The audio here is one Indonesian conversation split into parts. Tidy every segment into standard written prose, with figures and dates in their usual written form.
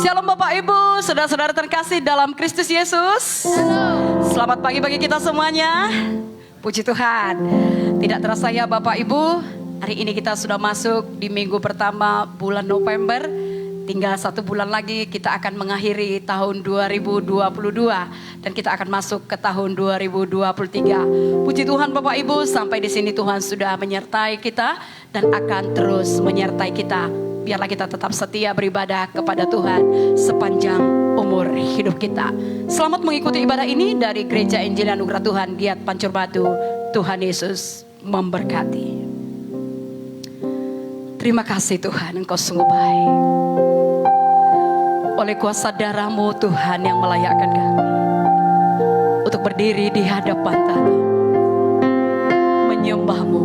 Shalom Bapak Ibu, saudara-saudara terkasih dalam Kristus Yesus. Selamat pagi bagi kita semuanya. Puji Tuhan. Tidak terasa ya Bapak Ibu, hari ini kita sudah masuk di minggu pertama bulan November. Tinggal 1 bulan lagi kita akan mengakhiri tahun 2022 dan kita akan masuk ke tahun 2023. Puji Tuhan Bapak Ibu, sampai di sini Tuhan sudah menyertai kita dan akan terus menyertai kita. Biarlah kita tetap setia beribadah kepada Tuhan sepanjang umur hidup kita. Selamat mengikuti ibadah ini dari Gereja Injil Anugerah Tuhan Giat Pancur Batu. Tuhan Yesus memberkati. Terima kasih Tuhan, Engkau sungguh baik. Oleh kuasa darah-Mu Tuhan yang melayakkan kami untuk berdiri di hadapan Tahta, menyembah-Mu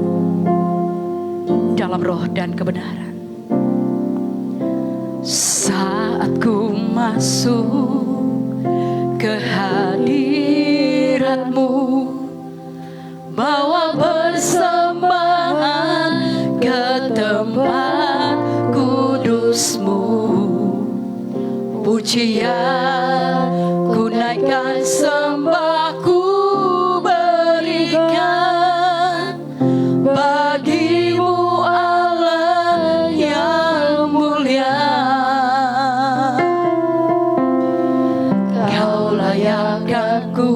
dalam roh dan kebenaran. Saat ku masuk ke hadirat-Mu, bawa persembahan ke tempat kudus-Mu, pujian ku naikkan, sembah ku berikan bagi-Mu Allah yang mulia. Aku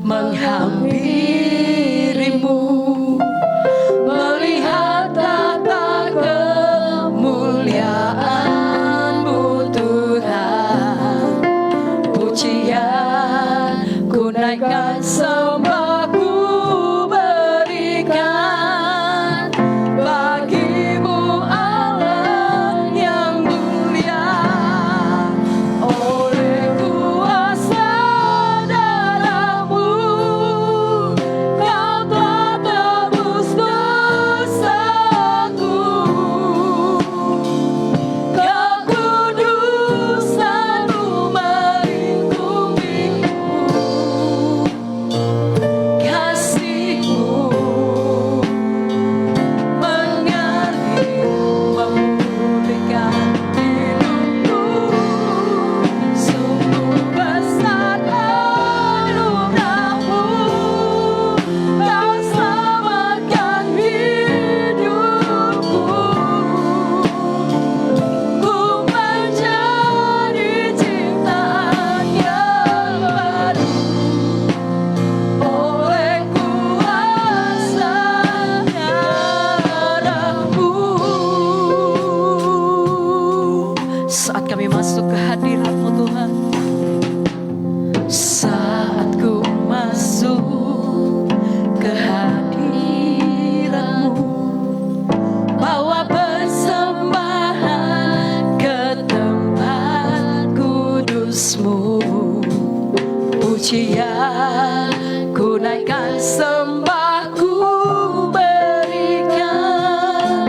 menghampiri-Mu, melihat tata kemuliaan-Mu Tuhan. Pujian ku naikkan, sembah ku berikan bagi-Mu Allah yang mulia. Oleh kuasa darah-Mu, Kau telah tebus dosaku. Kekudusan-Mu melindungiku, kasih-Mu mengalir memulihkan hidupku. Sungguh besar anugerah-Mu, Kau selamatkan hidupku. Ku menjadi ciptaan yang baru oleh kuasa darah-Mu. Saat kami masuk ke hadirat-Mu Tuhan, saat ku masuk ke hadirat-Mu, bawa persembahan ke tempat kudus-Mu, pujian ku naikkan, sembah ku berikan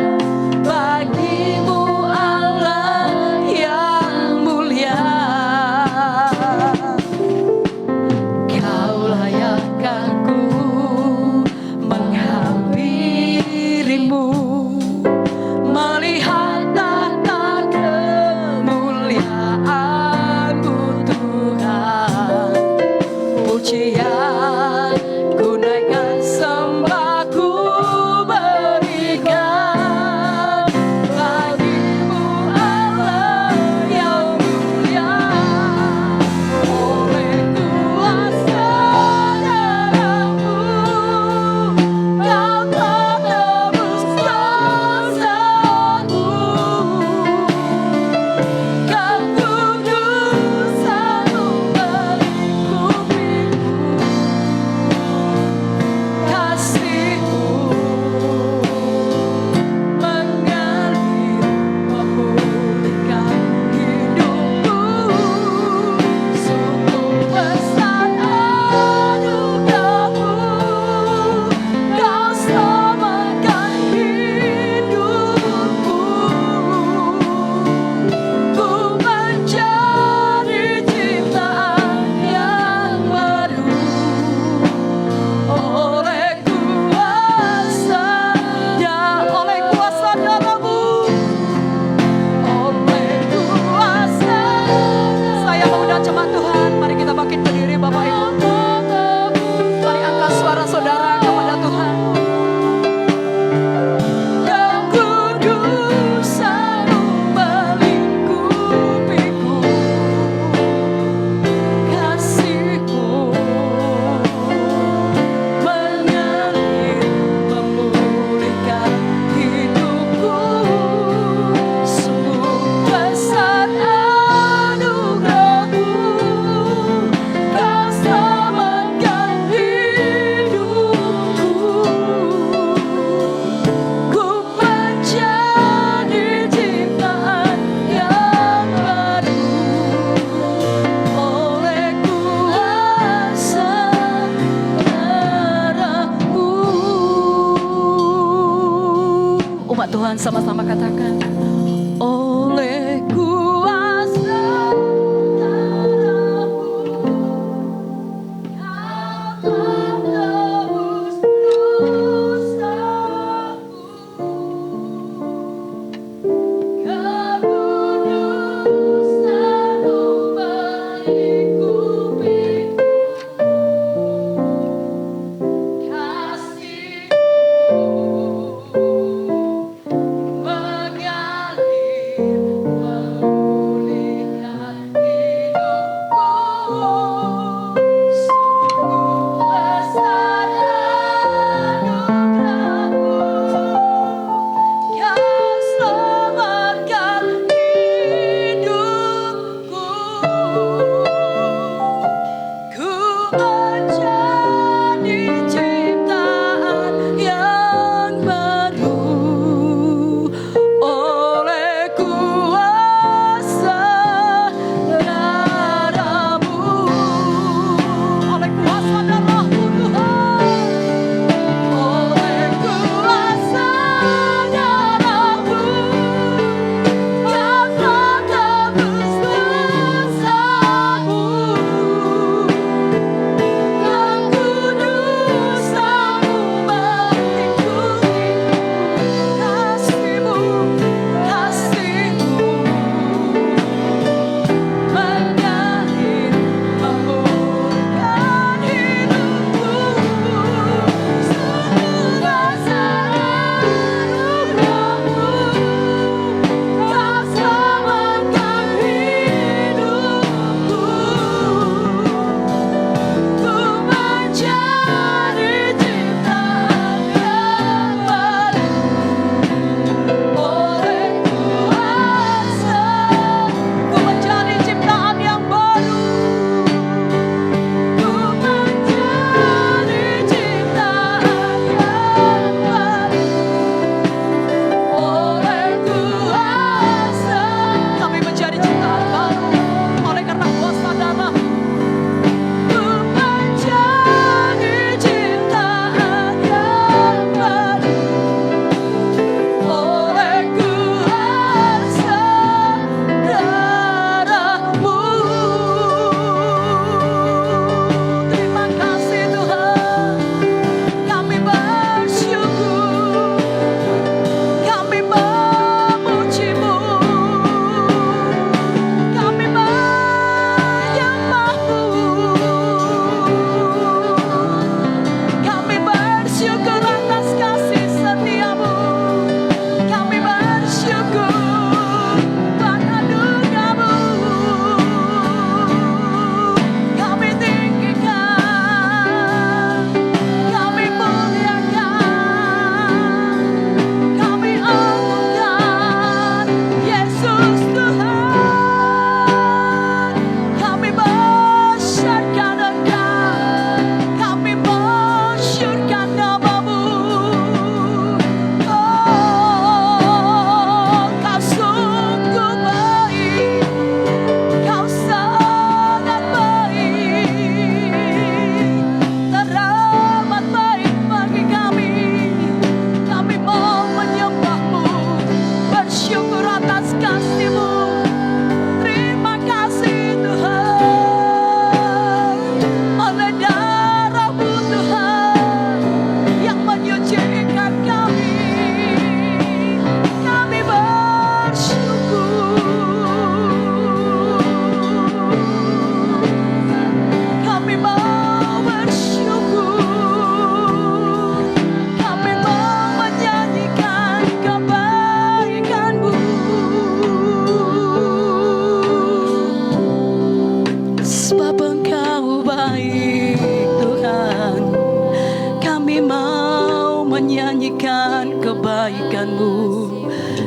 bagi-Mu Allah yang mulia. Kau layak aku menghampiri-Mu, melihat tata kemuliaan-Mu Tuhan. nama Tuhan, sama-sama katakan. Oleh kuasa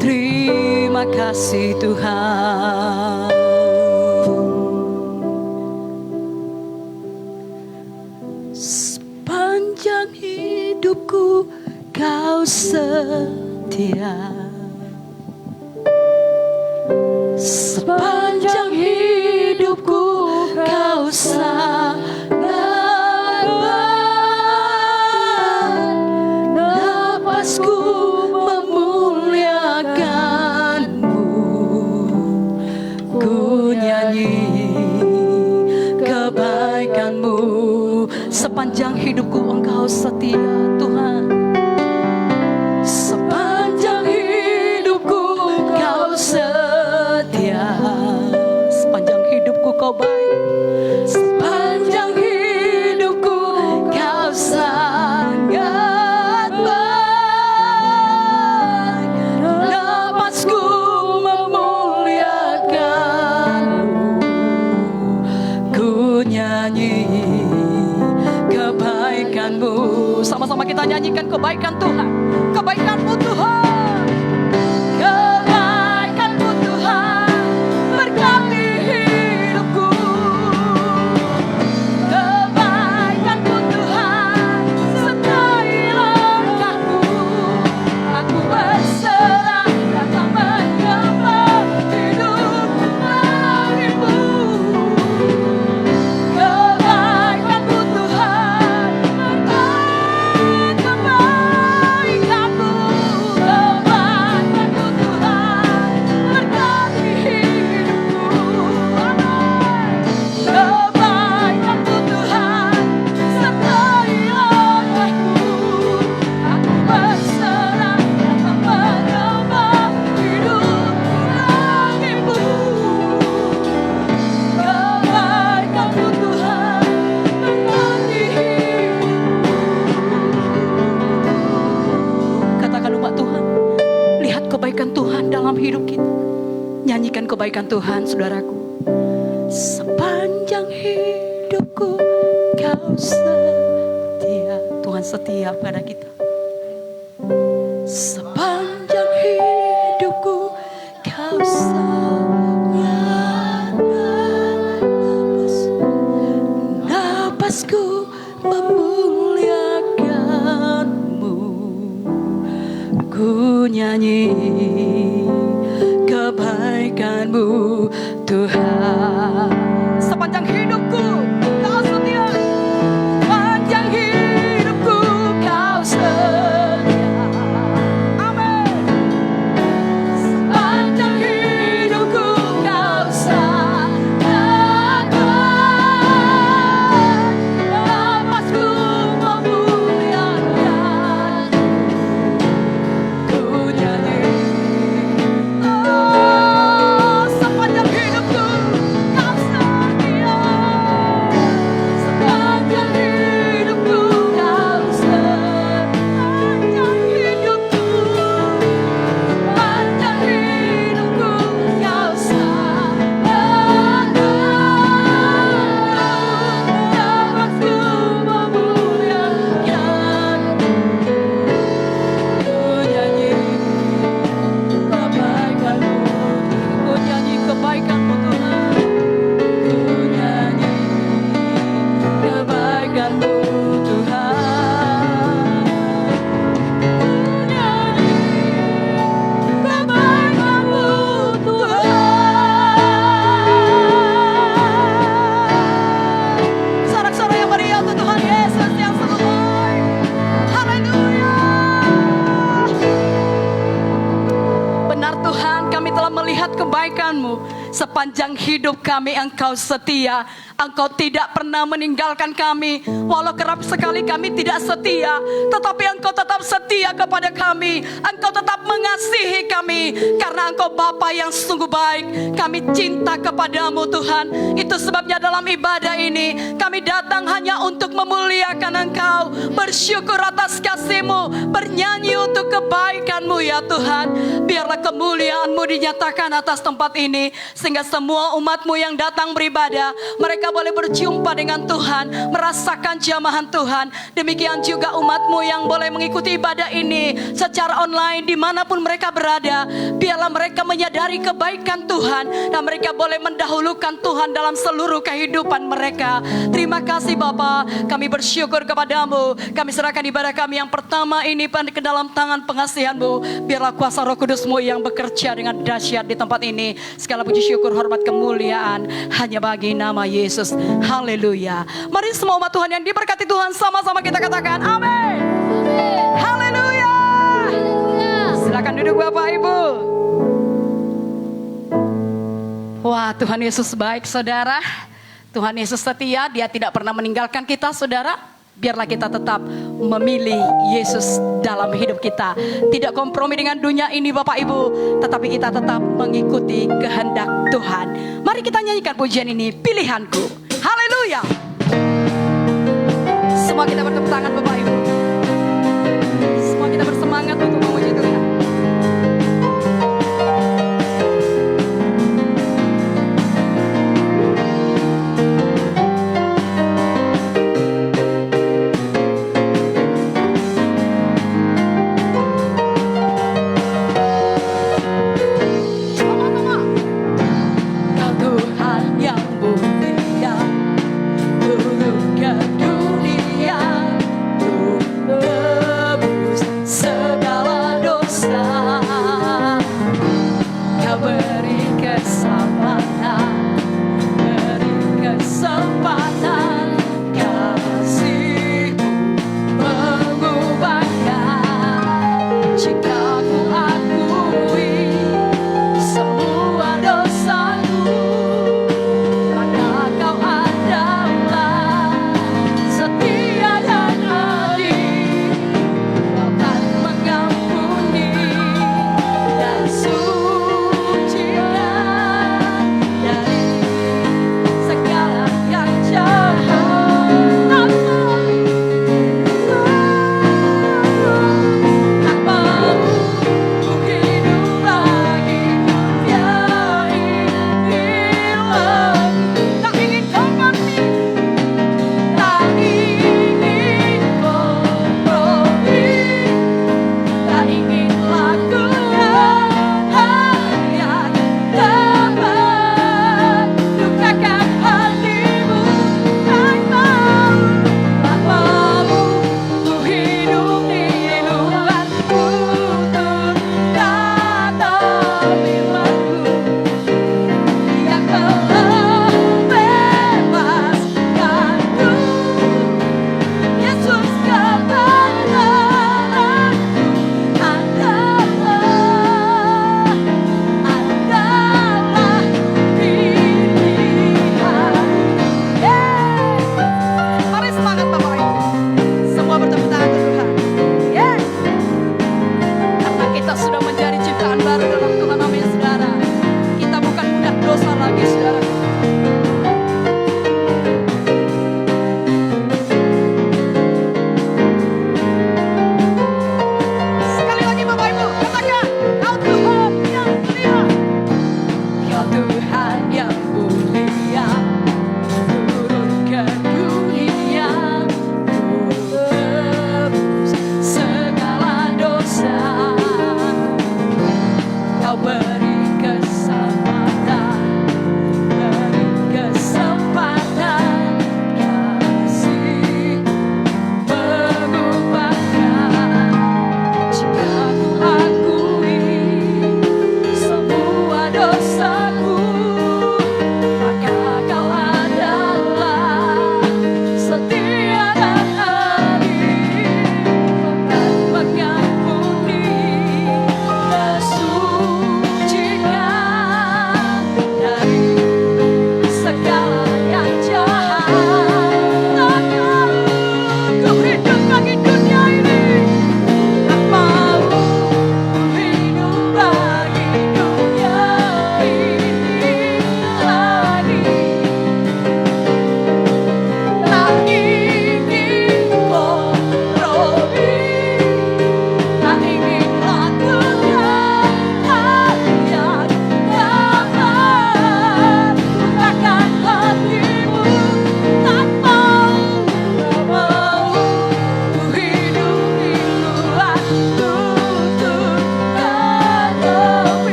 Terima kasih Tuhan. Sepanjang hidupku Kau setia. Sepanjang hidupku Kau sangat baik. Napasku memulai hidupku Engkau setia Tuhan. Sepanjang hidupku Kau setia. Sepanjang hidupku Kau baik. Sepanjang hidupku Kau sangat baik. Napasku memuliakan-Mu. Ku nyanyi kebaikan-Mu. Sama-sama kita nyanyikan kebaikan Tuhan. Kebaikan-Mu Tuhan. Kebaikan-Mu Tuhan berkati hidupku. Kebaikan-Mu Tuhan sertai langkahku. Aku berserah dan tak menyembah hidup bagimu. Kebaikan-Mu Tuhan berkati kebaikan-Mu. Kebaikan-Mu Tuhan berkati hidupku. Amin. Kebaikan-Mu Tuhan sertai langkahku. Aku berserah dan tak menyembah hidupku bagimu. Kebaikan-Mu Tuhan berkati Katakan umat Tuhan, lihat kebaikan Tuhan dalam hidup kita. Nyanyikan kebaikan Tuhan, saudaraku. Sepanjang hidupku Kau setia. Tuhan setia pada kita. Sepanjang hidupku Kau sangat baik. Napasku memuliakan-Mu. Ku nyanyi kebaikan-Mu Tuhan. Sepanjang hidupku Kau setia. Sepanjang hidupku Kau setia. Amin. Sepanjang hidupku Kau sangat baik. Napasku memuliakan. Ku nyanyi. Oh, sepanjang hidupku Kau setia. Sepanjang hidupku Kau sepanjang hidupku. Sepanjang hidupku Kau sangat baik. Napasku memuliakan. Ku nyanyi kebaikan-Mu. Ku nyanyi kebaikan-Mu Tuhan. Ku nyanyi kebaikan-Mu Tuhan. Ku nyanyi kebaikan-Mu Tuhan. Sorak-sorai yang meriah untuk Tuhan Yesus yang sungguh baik. Haleluya. Benar Tuhan, kami telah melihat kebaikan-Mu. Sepanjang hidup kami Engkau setia. Engkau tidak pernah meninggalkan kami. Walau kerap sekali kami tidak setia, tetapi Engkau tetap setia kepada kami. Engkau tetap mengasihi kami. Karena Engkau Bapa yang sungguh baik. Kami cinta kepadamu Tuhan. Itu sebabnya dalam ibadah ini kami datang hanya untuk memuliakan Engkau. Bersyukur atas kasih-Mu. Bernyanyi untuk kebaikan-Mu ya Tuhan. Biarlah kemuliaan-Mu dinyatakan atas tempat ini. Sehingga semua umat-Mu yang datang beribadah, mereka boleh berjumpa dengan Tuhan, merasakan jamahan Tuhan. Demikian juga umat-Mu yang boleh mengikuti ibadah ini secara online dimanapun mereka berada. Biarlah mereka menyadari kebaikan Tuhan dan mereka boleh mendahulukan Tuhan dalam seluruh kehidupan mereka. Terima kasih Bapa, kami bersyukur kepadamu. Kami serahkan ibadah kami yang pertama ini ke dalam tangan pengasihan-Mu. Biarlah kuasa Roh Kudus-Mu yang bekerja dengan dahsyat di tempat ini. Segala puji syukur, hormat, kemuliaan hanya bagi nama Yesus. Haleluya. Mari semua umat Tuhan yang diberkati Tuhan, sama-sama kita katakan amin. Haleluya. Silakan duduk Bapak Ibu. Wah, Tuhan Yesus baik saudara. Tuhan Yesus setia, Dia tidak pernah meninggalkan kita saudara. biarlah kita tetap memilih Yesus dalam hidup kita. Tidak kompromi dengan dunia ini Bapak Ibu, tetapi kita tetap mengikuti kehendak Tuhan. Mari kita nyanyikan pujian ini, Pilihanku. Haleluya. Semua kita bertepuk tangan Bapak Ibu. Semua kita bersemangat untuk memuji Tuhan.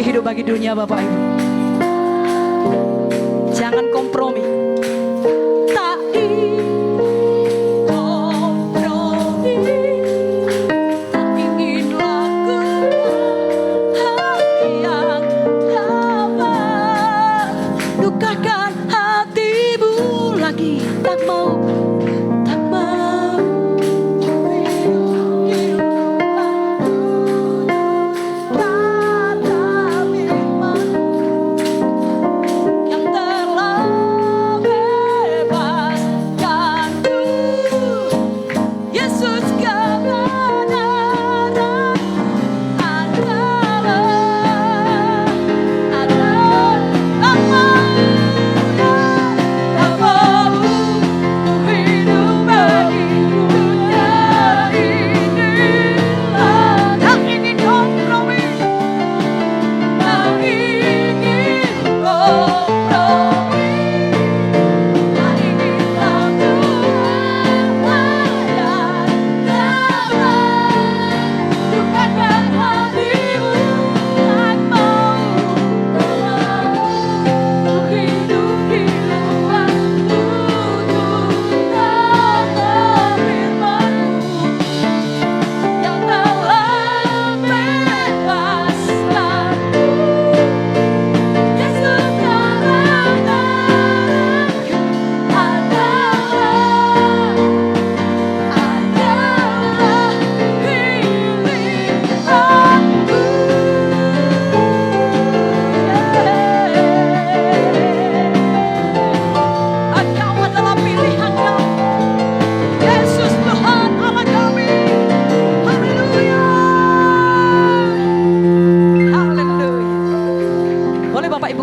hidup bagi dunia Bapak Ibu. Jangan kompromi. Tak kompromi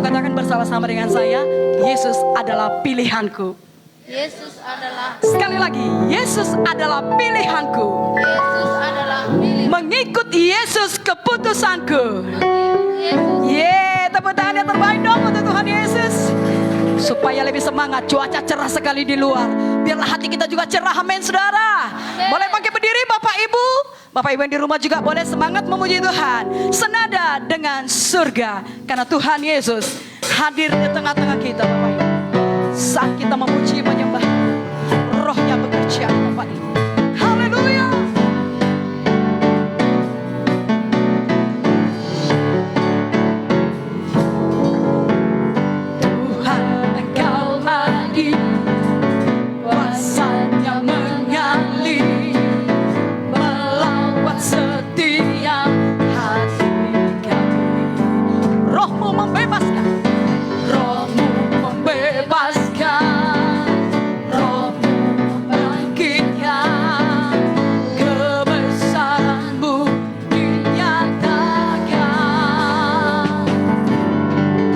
katakan bersama-sama dengan saya, Yesus adalah pilihanku. Yesus adalah Sekali lagi, Yesus adalah pilihanku. Yesus adalah milik Mengikut Yesus keputusanku. Yesus. Tepuk tangan yang terbaik dong untuk Tuhan Yesus. Supaya lebih semangat, cuaca cerah sekali di luar. Biarlah hati kita juga cerah, amin saudara. Boleh bangkit berdiri Bapak Ibu. Bapak Ibu yang di rumah juga boleh semangat memuji Tuhan. Senada dengan surga. Karena Tuhan Yesus hadir di tengah-tengah kita Bapak Ibu. Saat kita memuji menyembah, rohnya bekerja Bapak Ibu. Haleluya. Tuhan Engkau hadir, kuasanya mengalir, melawat setiap hati kami. Rohmu membebaskan, rohmu membebaskan, rohmu membangkitkan, kebesaranmu dinyatakan,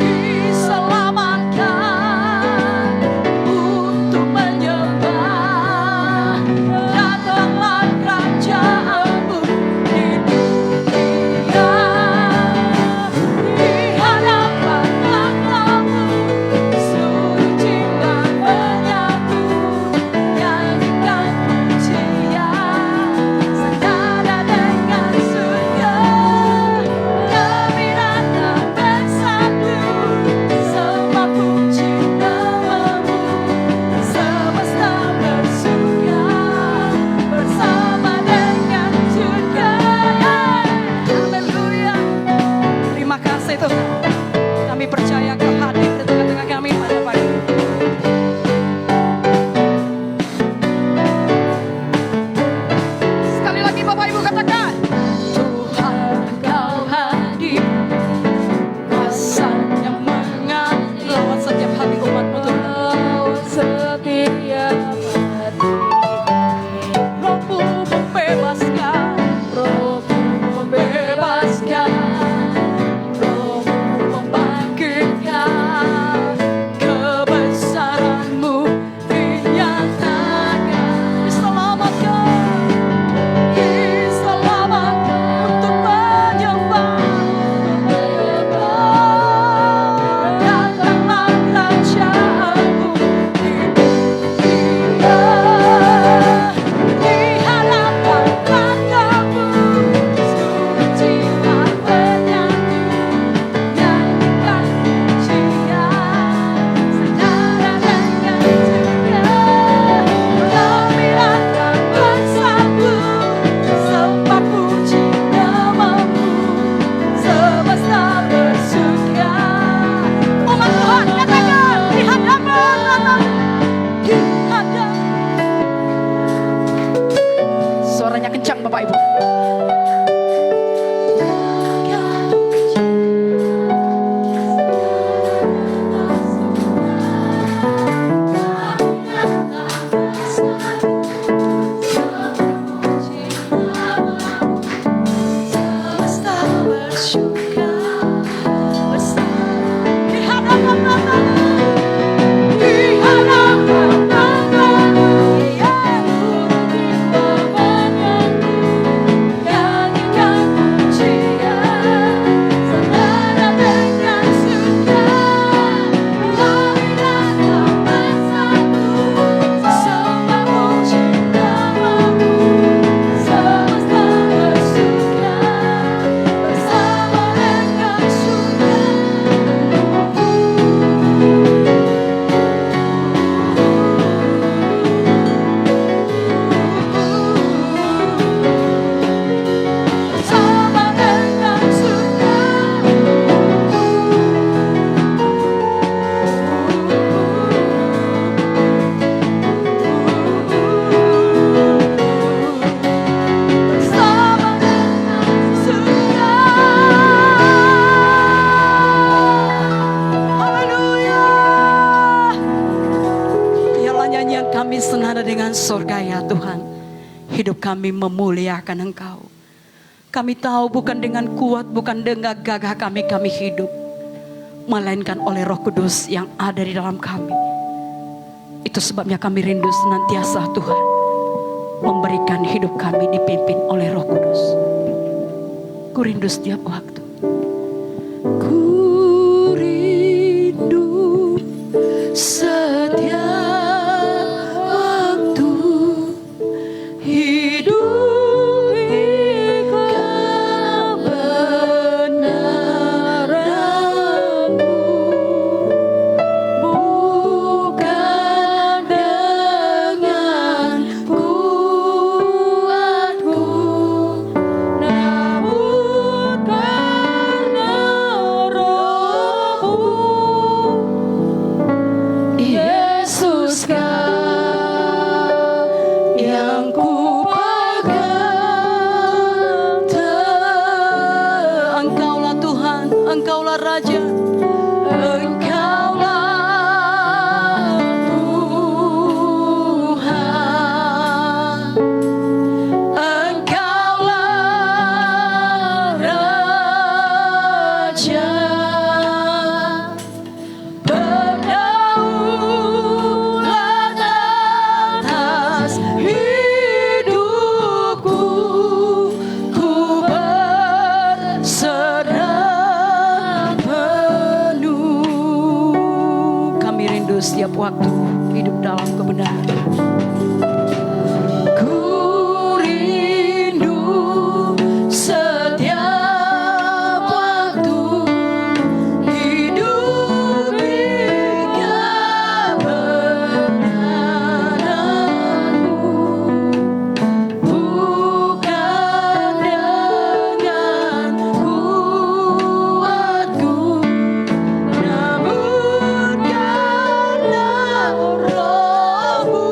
diselamatkan untuk menyembah. Datanglah kerajaanmu di dunia, di hadapan matamu seluruh jiwa menyatu, nyanyikan pujian senada dengan surga. Kami datang bersatu, semua puji namamu, semesta bersuka bersama dengan surga. Haleluya. Terima kasih Tuhan. Kami percaya Kau hadir di tengah-tengah kami pada pagi ini. Sekali lagi Bapak Ibu katakan, Tuhan Engkau hadir, kuasanya mengalir, lawat setiap hati umat-Mu Tuhan. Setiap hati Rohmu membebaskan, rohmu membebaskan, rohmu membangkitkan, kebesaran-Mu dinyatakan, diselamatkan, diselamatkan untuk menyembah. Datanglah kerajaanmu di dunia, di hadapan matamu seluruh jiwa menyatu, nyanyikan pujian senada dengan surga. Kami datang bersatu, sembah puji namamu, semesta bersuka. Umat Tuhan katakan, di hadapan matamu, di hadapan. Suaranya kencang Bapak Ibu. Semesta bersuka bersama di hadapan matamu, di hadapan matamu, nyanyikan pujian senada dengan surga. Kami datang bersatu, sembah puji namamu, semesta bersuka bersama dengan surga. Bersama dengan surga. Bersama dengan surga. Haleluya. Biarlah nyanyian kami senada dengan surga ya Tuhan. Hidup kami memuliakan Engkau. Kami tahu bukan dengan kuat, bukan dengan gagah kami hidup. melainkan oleh Roh Kudus yang ada di dalam kami. Itu sebabnya kami rindu senantiasa Tuhan memberikan hidup kami dipimpin oleh Roh Kudus. Ku rindu setiap waktu. Ku rindu setiap waktu hidup di kebenaran-Mu, bukan dengan kuatku, namun karena Roh-Mu. Yesus yang ku pegang, Engkaulah Tuhan, Engkaulah Raja, Engkaulah Tuhan, Engkaulah Raja. Berdaulat atas hidupku, ku berserah penuh. Kami rindu setiap waktu hidup dalam kebenaran. Ku rindu setiap waktu hidup di kebenaran-Mu, bukan dengan kuatku, namun karena Roh-Mu.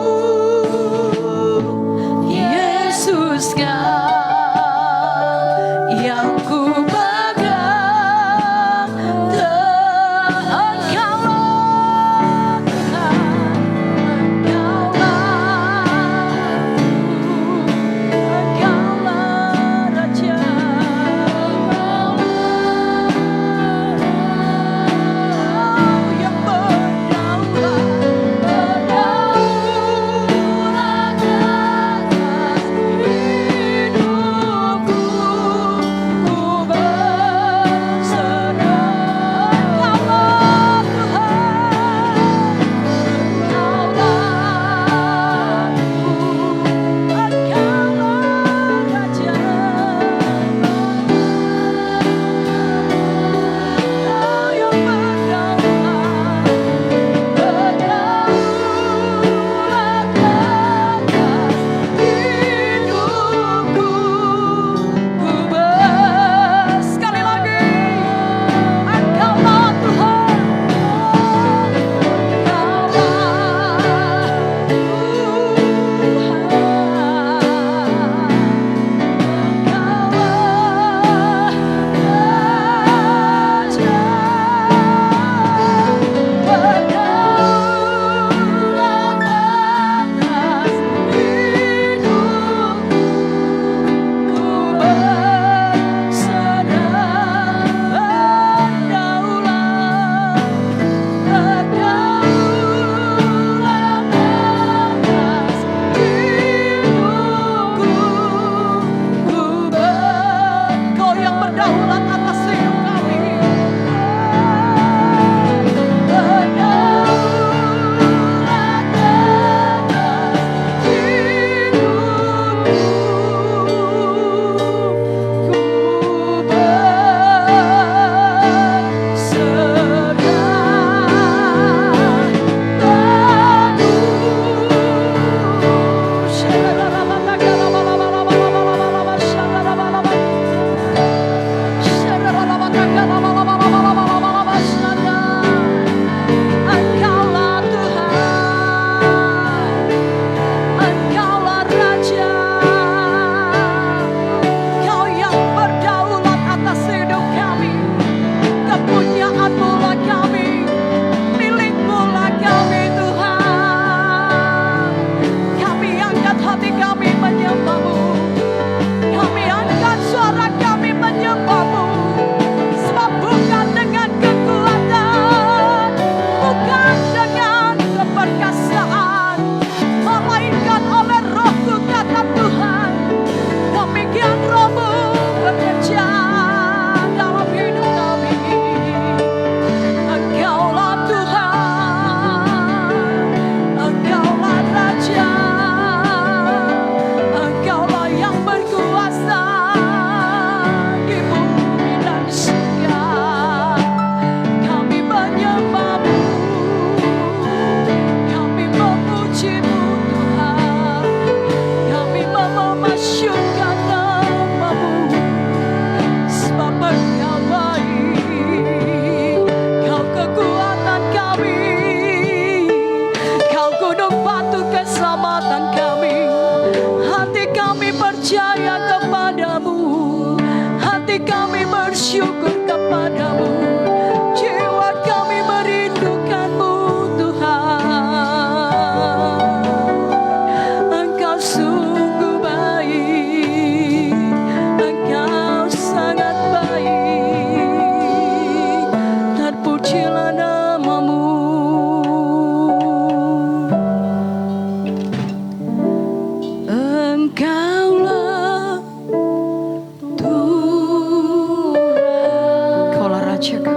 kami bersyukur kepadamu. Jiwa kami merindukanmu Tuhan. Engkau sungguh baik, Engkau sangat baik. Terpujilah namamu. Engkaulah Tuhan, Kaulah Raja kami.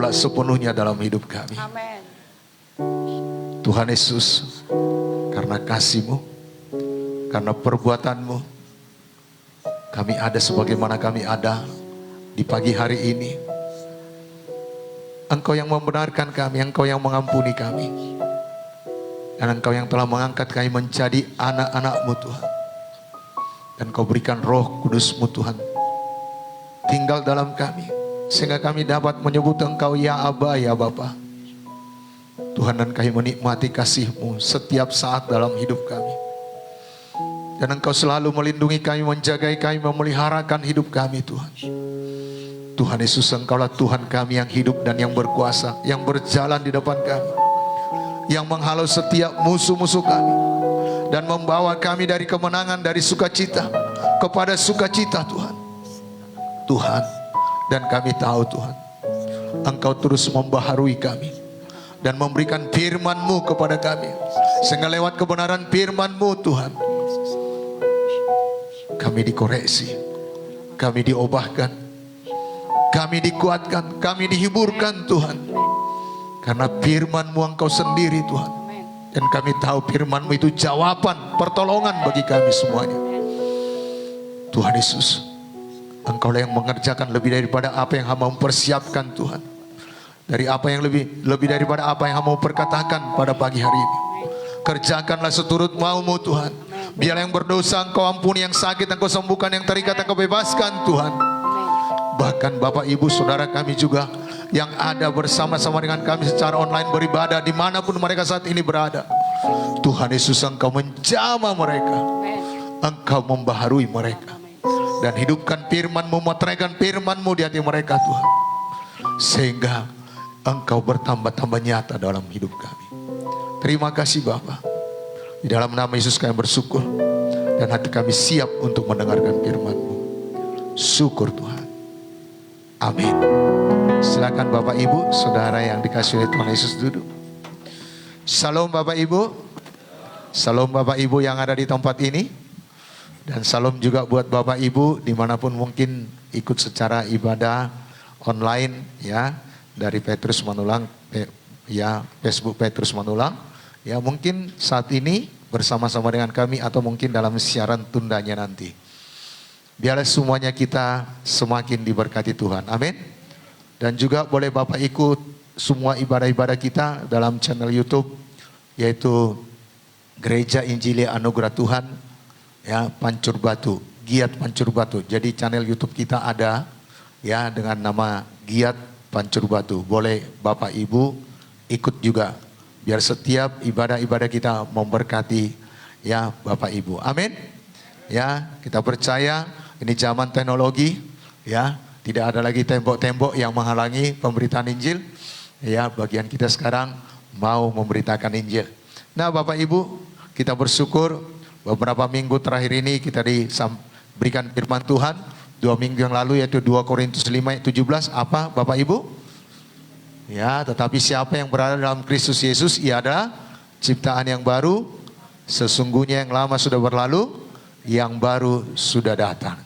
Sepenuhnya dalam hidup kami. Amin. Tuhan Yesus, karena kasih-Mu, karena perbuatan-Mu, kami ada sebagaimana kami ada di pagi hari ini. Engkau yang membenarkan kami, Engkau yang mengampuni kami, dan Engkau yang telah mengangkat kami menjadi anak-anak-Mu Tuhan. Dan Kau berikan Roh Kudus-Mu Tuhan tinggal dalam kami, sehingga kami dapat menyebut Engkau ya Aba, ya Bapa. Tuhan, dan kami menikmati kasih-Mu setiap saat dalam hidup kami. Dan Engkau selalu melindungi kami, menjagai kami, memeliharakan hidup kami Tuhan. Tuhan Yesus, Engkaulah Tuhan kami yang hidup dan yang berkuasa, yang berjalan di depan kami, yang menghalau setiap musuh-musuh kami, dan membawa kami dari kemenangan, dari sukacita kepada sukacita Tuhan. Tuhan, dan kami tahu Tuhan, Engkau terus membaharui kami dan memberikan firman-Mu kepada kami, sehingga lewat kebenaran firman-Mu Tuhan, kami dikoreksi, kami diubahkan, kami dikuatkan, kami dihiburkan Tuhan. Karena firman-Mu Engkau sendiri Tuhan, dan kami tahu firman-Mu itu jawaban, pertolongan bagi kami semuanya. Tuhan Yesus, Engkaulah yang mengerjakan lebih daripada apa yang hamba mempersiapkan Tuhan. Dari apa yang lebih daripada apa yang hamba memperkatakan pada pagi hari ini. Kerjakanlah seturut mau-Mu Tuhan. Biarlah yang berdosa Engkau ampuni, yang sakit Engkau sembuhkan, yang terikat Engkau bebaskan Tuhan. Bahkan Bapak Ibu Saudara kami juga yang ada bersama-sama dengan kami secara online beribadah dimanapun mereka saat ini berada. Tuhan Yesus, Engkau menjamah mereka, Engkau membaharui mereka, dan hidupkan firman-Mu, meteraikan firman-Mu di hati mereka Tuhan, sehingga Engkau bertambah-tambah nyata dalam hidup kami. Terima kasih Bapa. Di dalam nama Yesus kami bersyukur, dan hati kami siap untuk mendengarkan firman-Mu. Syukur Tuhan. Amin. Silakan Bapak Ibu Saudara yang dikasihi oleh Tuhan Yesus duduk. Salam Bapak Ibu. Salam Bapak Ibu yang ada di tempat ini. Dan salam juga buat Bapak Ibu dimanapun mungkin ikut secara ibadah online ya, dari Petrus Manulang ya, Facebook Petrus Manulang ya, mungkin saat ini bersama-sama dengan kami atau mungkin dalam siaran tundanya nanti. Biarlah semuanya kita semakin diberkati Tuhan. Amin. Dan juga boleh Bapak ikut semua ibadah-ibadah kita dalam channel YouTube, yaitu Gereja Injili Anugerah Tuhan, ya, Pancur Batu, Giat Pancur Batu. Jadi channel YouTube kita ada, ya, dengan nama Giat Pancur Batu. Boleh Bapak Ibu ikut juga, biar setiap ibadah-ibadah kita memberkati, ya, Bapak Ibu. Amin. Ya, kita percaya ini zaman teknologi, ya, tidak ada lagi tembok-tembok yang menghalangi pemberitaan Injil. Ya, bagian kita sekarang mau memberitakan Injil. Nah, Bapak Ibu, kita bersyukur beberapa minggu terakhir ini kita diberikan firman Tuhan. 2 minggu yang lalu, yaitu 2 Korintus 5 ayat 17. Apa, Bapak Ibu? Ya, tetapi siapa yang berada dalam Kristus Yesus, ia adalah ciptaan yang baru. Sesungguhnya yang lama sudah berlalu, yang baru sudah datang.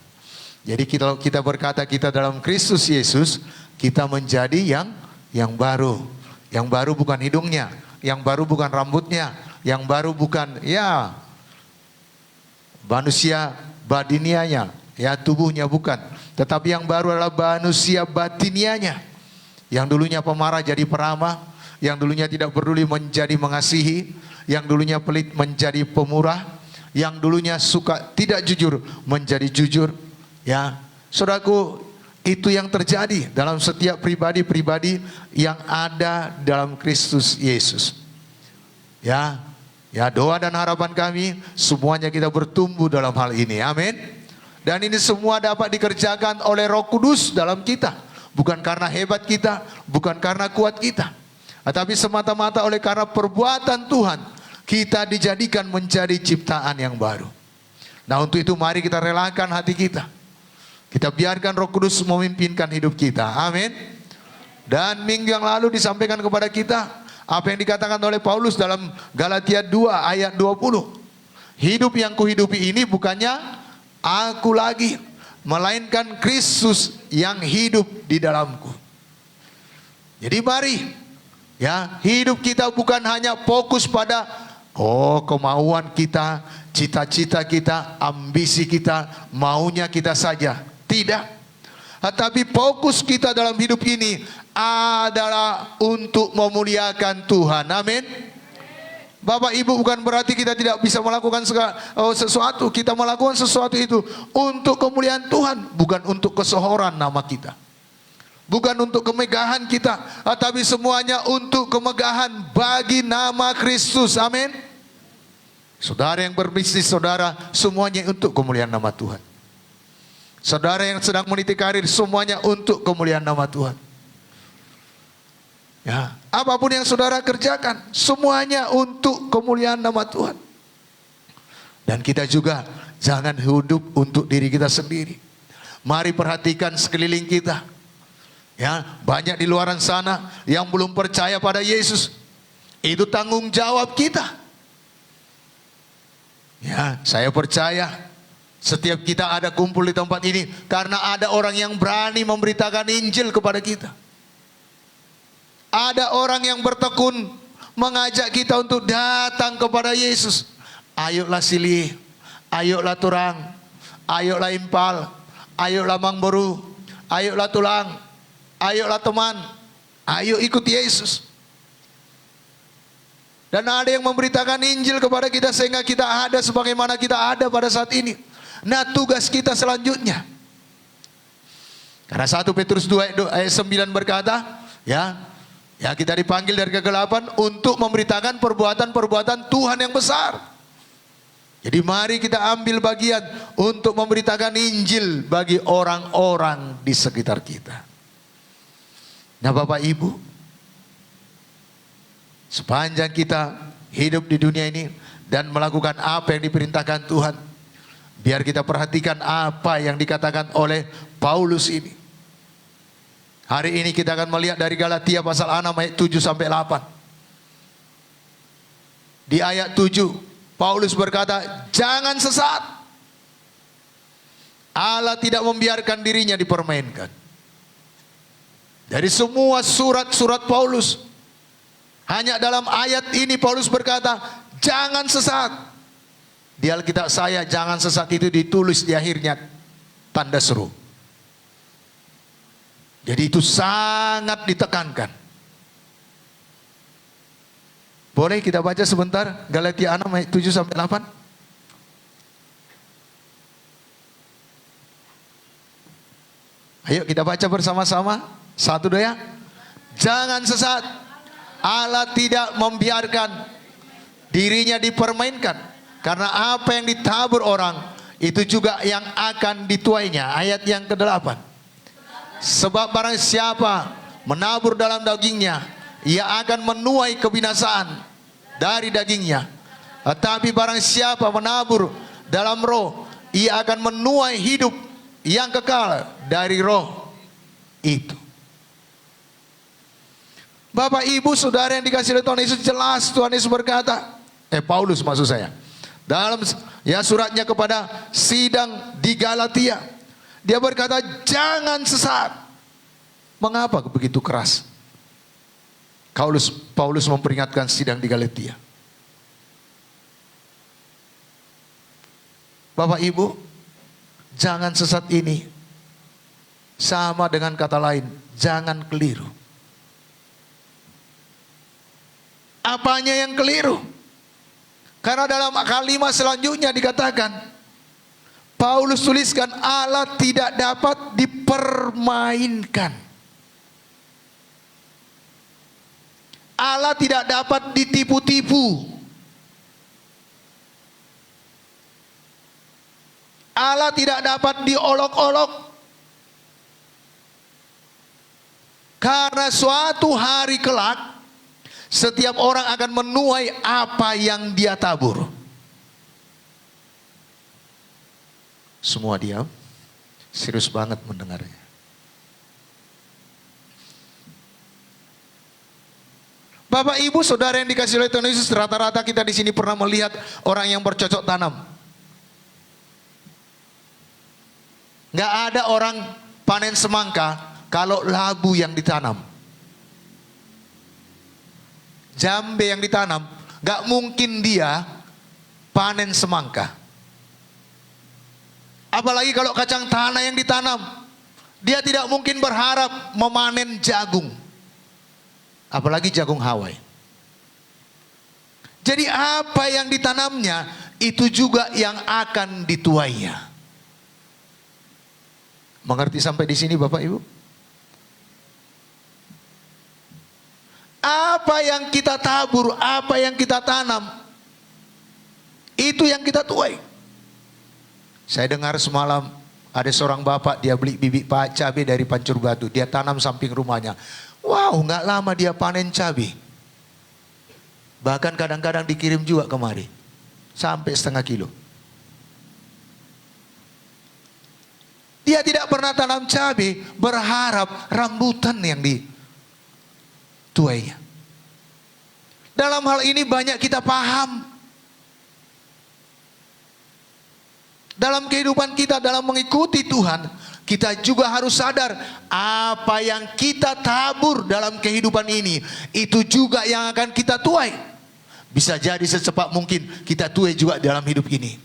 Jadi kita berkata kita dalam Kristus Yesus, kita menjadi yang baru. Yang baru bukan hidungnya, yang baru bukan rambutnya, yang baru bukan, ya, manusia badinianya, ya, tubuhnya bukan. Tetapi yang baru adalah manusia batinianya. Yang dulunya pemarah jadi peramah, yang dulunya tidak peduli menjadi mengasihi, yang dulunya pelit menjadi pemurah, yang dulunya suka tidak jujur menjadi jujur. Ya, saudaraku, itu yang terjadi dalam setiap pribadi-pribadi yang ada dalam Kristus Yesus. Ya, doa dan harapan kami semuanya kita bertumbuh dalam hal ini. Amin. Dan ini semua dapat dikerjakan oleh Roh Kudus dalam kita, bukan karena hebat kita, bukan karena kuat kita, tetapi semata-mata oleh karena perbuatan Tuhan kita dijadikan menjadi ciptaan yang baru. Nah, untuk itu mari kita relakan hati kita. Kita biarkan Roh Kudus memimpinkan hidup kita. Amin. Dan minggu yang lalu disampaikan kepada kita apa yang dikatakan oleh Paulus dalam Galatia 2 ayat 20. Hidup yang kuhidupi ini bukannya aku lagi, melainkan Kristus yang hidup di dalamku. Jadi mari, ya, hidup kita bukan hanya fokus pada kemauan kita, cita-cita kita, ambisi kita, maunya kita saja. Tidak. Tetapi fokus kita dalam hidup ini adalah untuk memuliakan Tuhan. Amin. Bapak Ibu, bukan berarti kita tidak bisa melakukan sesuatu. Kita melakukan sesuatu itu untuk kemuliaan Tuhan, bukan untuk kesohoran nama kita, bukan untuk kemegahan kita, tetapi semuanya untuk kemegahan bagi nama Kristus. Amin. Saudara yang berbisnis, saudara, semuanya untuk kemuliaan nama Tuhan. Saudara yang sedang meniti karir, semuanya untuk kemuliaan nama Tuhan. Ya, apapun yang saudara kerjakan, semuanya untuk kemuliaan nama Tuhan. Dan kita juga jangan hidup untuk diri kita sendiri. Mari perhatikan sekeliling kita. Ya, banyak di luaran sana yang belum percaya pada Yesus. Itu tanggung jawab kita. Ya, saya percaya setiap kita ada kumpul di tempat ini karena ada orang yang berani memberitakan Injil kepada kita. Ada orang yang bertekun mengajak kita untuk datang kepada Yesus. Ayolah silih, ayolah turang, ayolah impal, ayolah mangberu, ayolah tulang, ayolah teman, ayo ikut Yesus. Dan ada yang memberitakan Injil kepada kita sehingga kita ada sebagaimana kita ada pada saat ini. Nah, tugas kita selanjutnya, karena 1 Petrus 2 ayat 9 berkata, ya kita dipanggil dari kegelapan untuk memberitakan perbuatan-perbuatan Tuhan yang besar. Jadi mari kita ambil bagian untuk memberitakan Injil bagi orang-orang di sekitar kita. Nah, Bapak Ibu, sepanjang kita hidup di dunia ini dan melakukan apa yang diperintahkan Tuhan, biar kita perhatikan apa yang dikatakan oleh Paulus ini. Hari ini kita akan melihat dari Galatia pasal 6 ayat 7 sampai 8. Di ayat 7, Paulus berkata, jangan sesat. Allah tidak membiarkan dirinya dipermainkan. Dari semua surat-surat Paulus, hanya dalam ayat ini Paulus berkata, jangan sesat. Di Alkitab saya, jangan sesat itu ditulis di akhirnya tanda seru. Jadi itu sangat ditekankan. Boleh kita baca sebentar Galatia 6 ayat 7 sampai 8? Ayo kita baca bersama-sama. 1, 2 ya. Jangan sesat. Allah tidak membiarkan dirinya dipermainkan. Karena apa yang ditabur orang, itu juga yang akan dituainya. Ayat yang ke-8. Sebab barang siapa menabur dalam dagingnya, ia akan menuai kebinasaan dari dagingnya. Tetapi barang siapa menabur dalam roh, ia akan menuai hidup yang kekal dari roh itu. Bapak, Ibu, Saudara yang dikasihi oleh Tuhan Yesus, jelas Tuhan Yesus berkata, Paulus maksud saya, dalam ya suratnya kepada sidang di Galatia, dia berkata jangan sesat. Mengapa begitu keras? Paulus memperingatkan sidang di Galatia. Bapak Ibu, jangan sesat ini sama dengan kata lain, jangan keliru. Apanya yang keliru? Karena dalam kalimat selanjutnya dikatakan, Paulus tuliskan Allah tidak dapat dipermainkan. Allah tidak dapat ditipu-tipu. Allah tidak dapat diolok-olok. Karena suatu hari kelak, setiap orang akan menuai apa yang dia tabur. Semua diam, serius banget mendengarnya. Bapak, Ibu, Saudara yang dikasihi oleh Tuhan Yesus, rata-rata kita di sini pernah melihat orang yang bercocok tanam. Nggak ada orang panen semangka kalau labu yang ditanam. Jambe yang ditanam, nggak mungkin dia panen semangka. Apalagi kalau kacang tanah yang ditanam, dia tidak mungkin berharap memanen jagung. Apalagi jagung Hawaii. Jadi apa yang ditanamnya, itu juga yang akan dituainya. Mengerti sampai di sini Bapak Ibu? Apa yang kita tabur, apa yang kita tanam, itu yang kita tuai. Saya dengar semalam ada seorang bapak, dia beli bibit cabai dari Pancur Batu, dia tanam samping rumahnya. Wow, nggak lama dia panen cabai. Bahkan kadang-kadang dikirim juga kemari, sampai setengah kilo. Dia tidak pernah tanam cabai berharap rambutan yang dituainya. Dalam hal ini banyak kita paham. Dalam kehidupan kita, dalam mengikuti Tuhan, kita juga harus sadar apa yang kita tabur dalam kehidupan ini, itu juga yang akan kita tuai. Bisa jadi secepat mungkin kita tuai juga dalam hidup ini.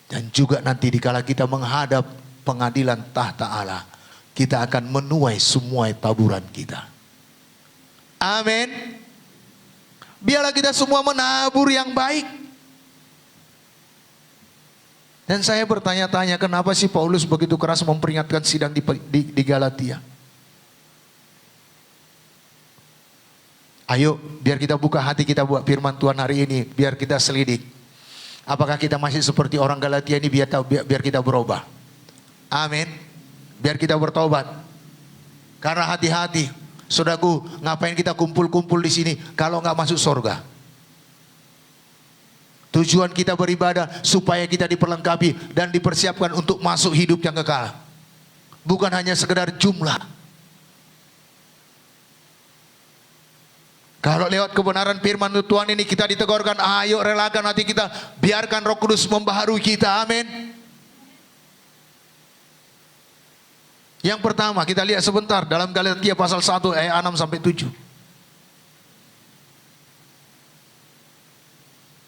Dan juga nanti dikala kita menghadap pengadilan tahta Allah, kita akan menuai semua taburan kita. Amin. Biarlah kita semua menabur yang baik. Dan saya bertanya-tanya, kenapa sih Paulus begitu keras memperingatkan sidang di Galatia? Ayo, biar kita buka hati kita buat firman Tuhan hari ini, biar kita selidik. Apakah kita masih seperti orang Galatia ini, biar kita berubah. Amin. Biar kita bertobat. Karena hati-hati, saudaraku, ngapain kita kumpul-kumpul di sini kalau nggak masuk surga? Tujuan kita beribadah supaya kita diperlengkapi dan dipersiapkan untuk masuk hidup yang kekal. Bukan hanya sekedar jumlah. Kalau lewat kebenaran firman Tuhan ini kita ditegurkan, ayo relakan hati kita, biarkan Roh Kudus membaharui kita. Amin. Yang pertama kita lihat sebentar dalam Galatia pasal 1 ayat 6 sampai 7.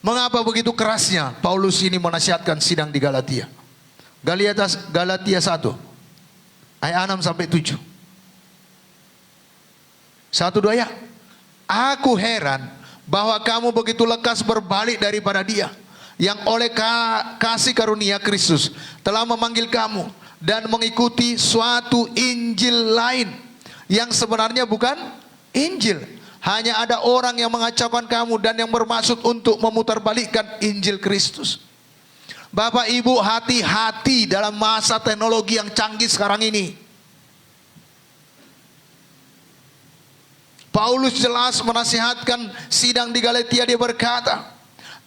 Mengapa begitu kerasnya Paulus ini menasihatkan sidang di Galatia? Galatia 1 ayat 6 sampai 7. 1, 2 ya. Aku heran bahwa kamu begitu lekas berbalik daripada Dia yang oleh kasih karunia Kristus telah memanggil kamu dan mengikuti suatu Injil lain yang sebenarnya bukan Injil. Hanya ada orang yang mengacaukan kamu dan yang bermaksud untuk memutarbalikkan Injil Kristus. Bapak Ibu, hati-hati dalam masa teknologi yang canggih sekarang ini. Paulus jelas menasihatkan sidang di Galatia. Dia berkata,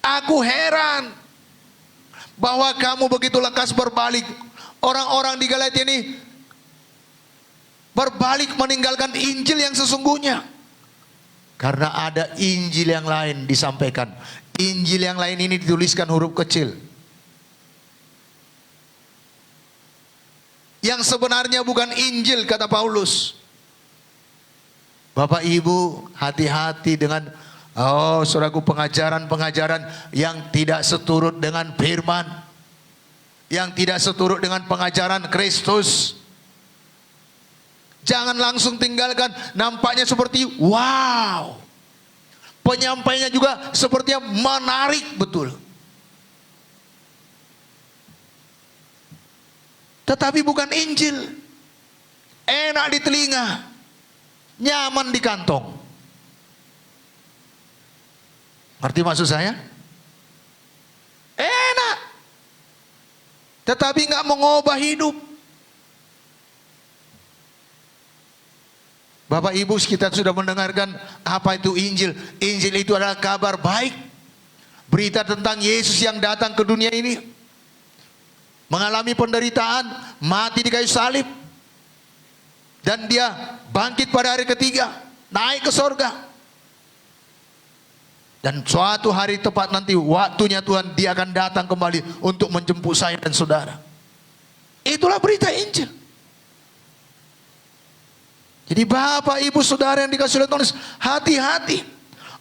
aku heran bahwa kamu begitu lekas berbalik. Orang-orang di Galatia ini berbalik meninggalkan Injil yang sesungguhnya. Karena ada Injil yang lain disampaikan. Injil yang lain ini dituliskan huruf kecil. Yang sebenarnya bukan Injil, kata Paulus. Bapak Ibu, hati-hati dengan saudaraku, pengajaran-pengajaran yang tidak seturut dengan firman, yang tidak seturut dengan pengajaran Kristus. Jangan langsung tinggalkan. Nampaknya seperti wow, penyampainya juga sepertinya menarik betul, tetapi bukan Injil. Enak di telinga, nyaman di kantong. Ngerti maksud saya? Enak, tetapi nggak mengubah hidup. Bapak Ibu, kita sudah mendengarkan apa itu Injil. Injil itu adalah kabar baik, berita tentang Yesus yang datang ke dunia ini, mengalami penderitaan, mati di kayu salib, dan Dia bangkit pada hari ketiga, naik ke sorga. Dan suatu hari tepat nanti, waktunya Tuhan, Dia akan datang kembali untuk menjemput saya dan saudara. Itulah berita Injil. Jadi Bapak Ibu Saudara yang dikasihi oleh Tuhan, hati-hati.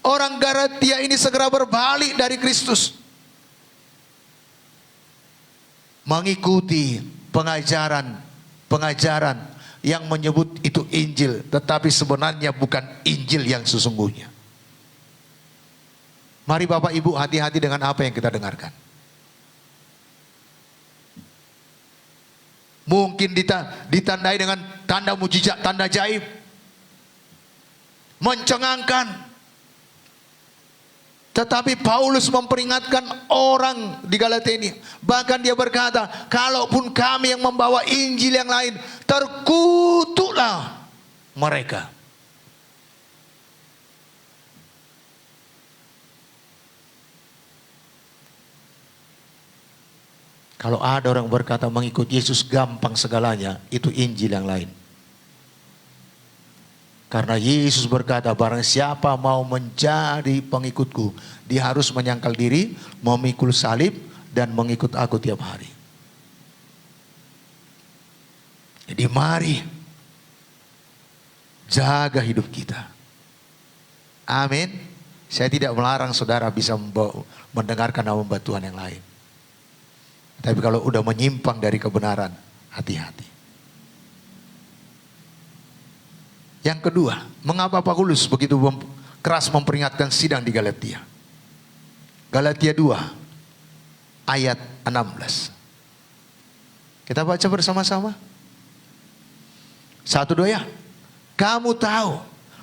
Orang Galatia ini segera berbalik dari Kristus, mengikuti pengajaran yang menyebut itu Injil, tetapi sebenarnya bukan Injil yang sesungguhnya. Mari Bapak Ibu hati-hati dengan apa yang kita dengarkan. Mungkin ditandai dengan tanda mujizat, tanda jaib, mencengangkan. Tetapi Paulus memperingatkan orang di Galatia ini. Bahkan dia berkata, kalaupun kami yang membawa Injil yang lain, terkutuklah mereka. Kalau ada orang berkata mengikut Yesus gampang segalanya, itu Injil yang lain. Karena Yesus berkata, barang siapa mau menjadi pengikutku, dia harus menyangkal diri, memikul salib, dan mengikut aku tiap hari. Jadi mari jaga hidup kita. Amin. Saya tidak melarang saudara bisa mendengarkan nama Tuhan yang lain. Tapi kalau udah menyimpang dari kebenaran, hati-hati. Yang kedua, mengapa Paulus begitu keras memperingatkan sidang di Galatia? Galatia 2 ayat 16. Kita baca bersama-sama. 1, 2 ya. Kamu tahu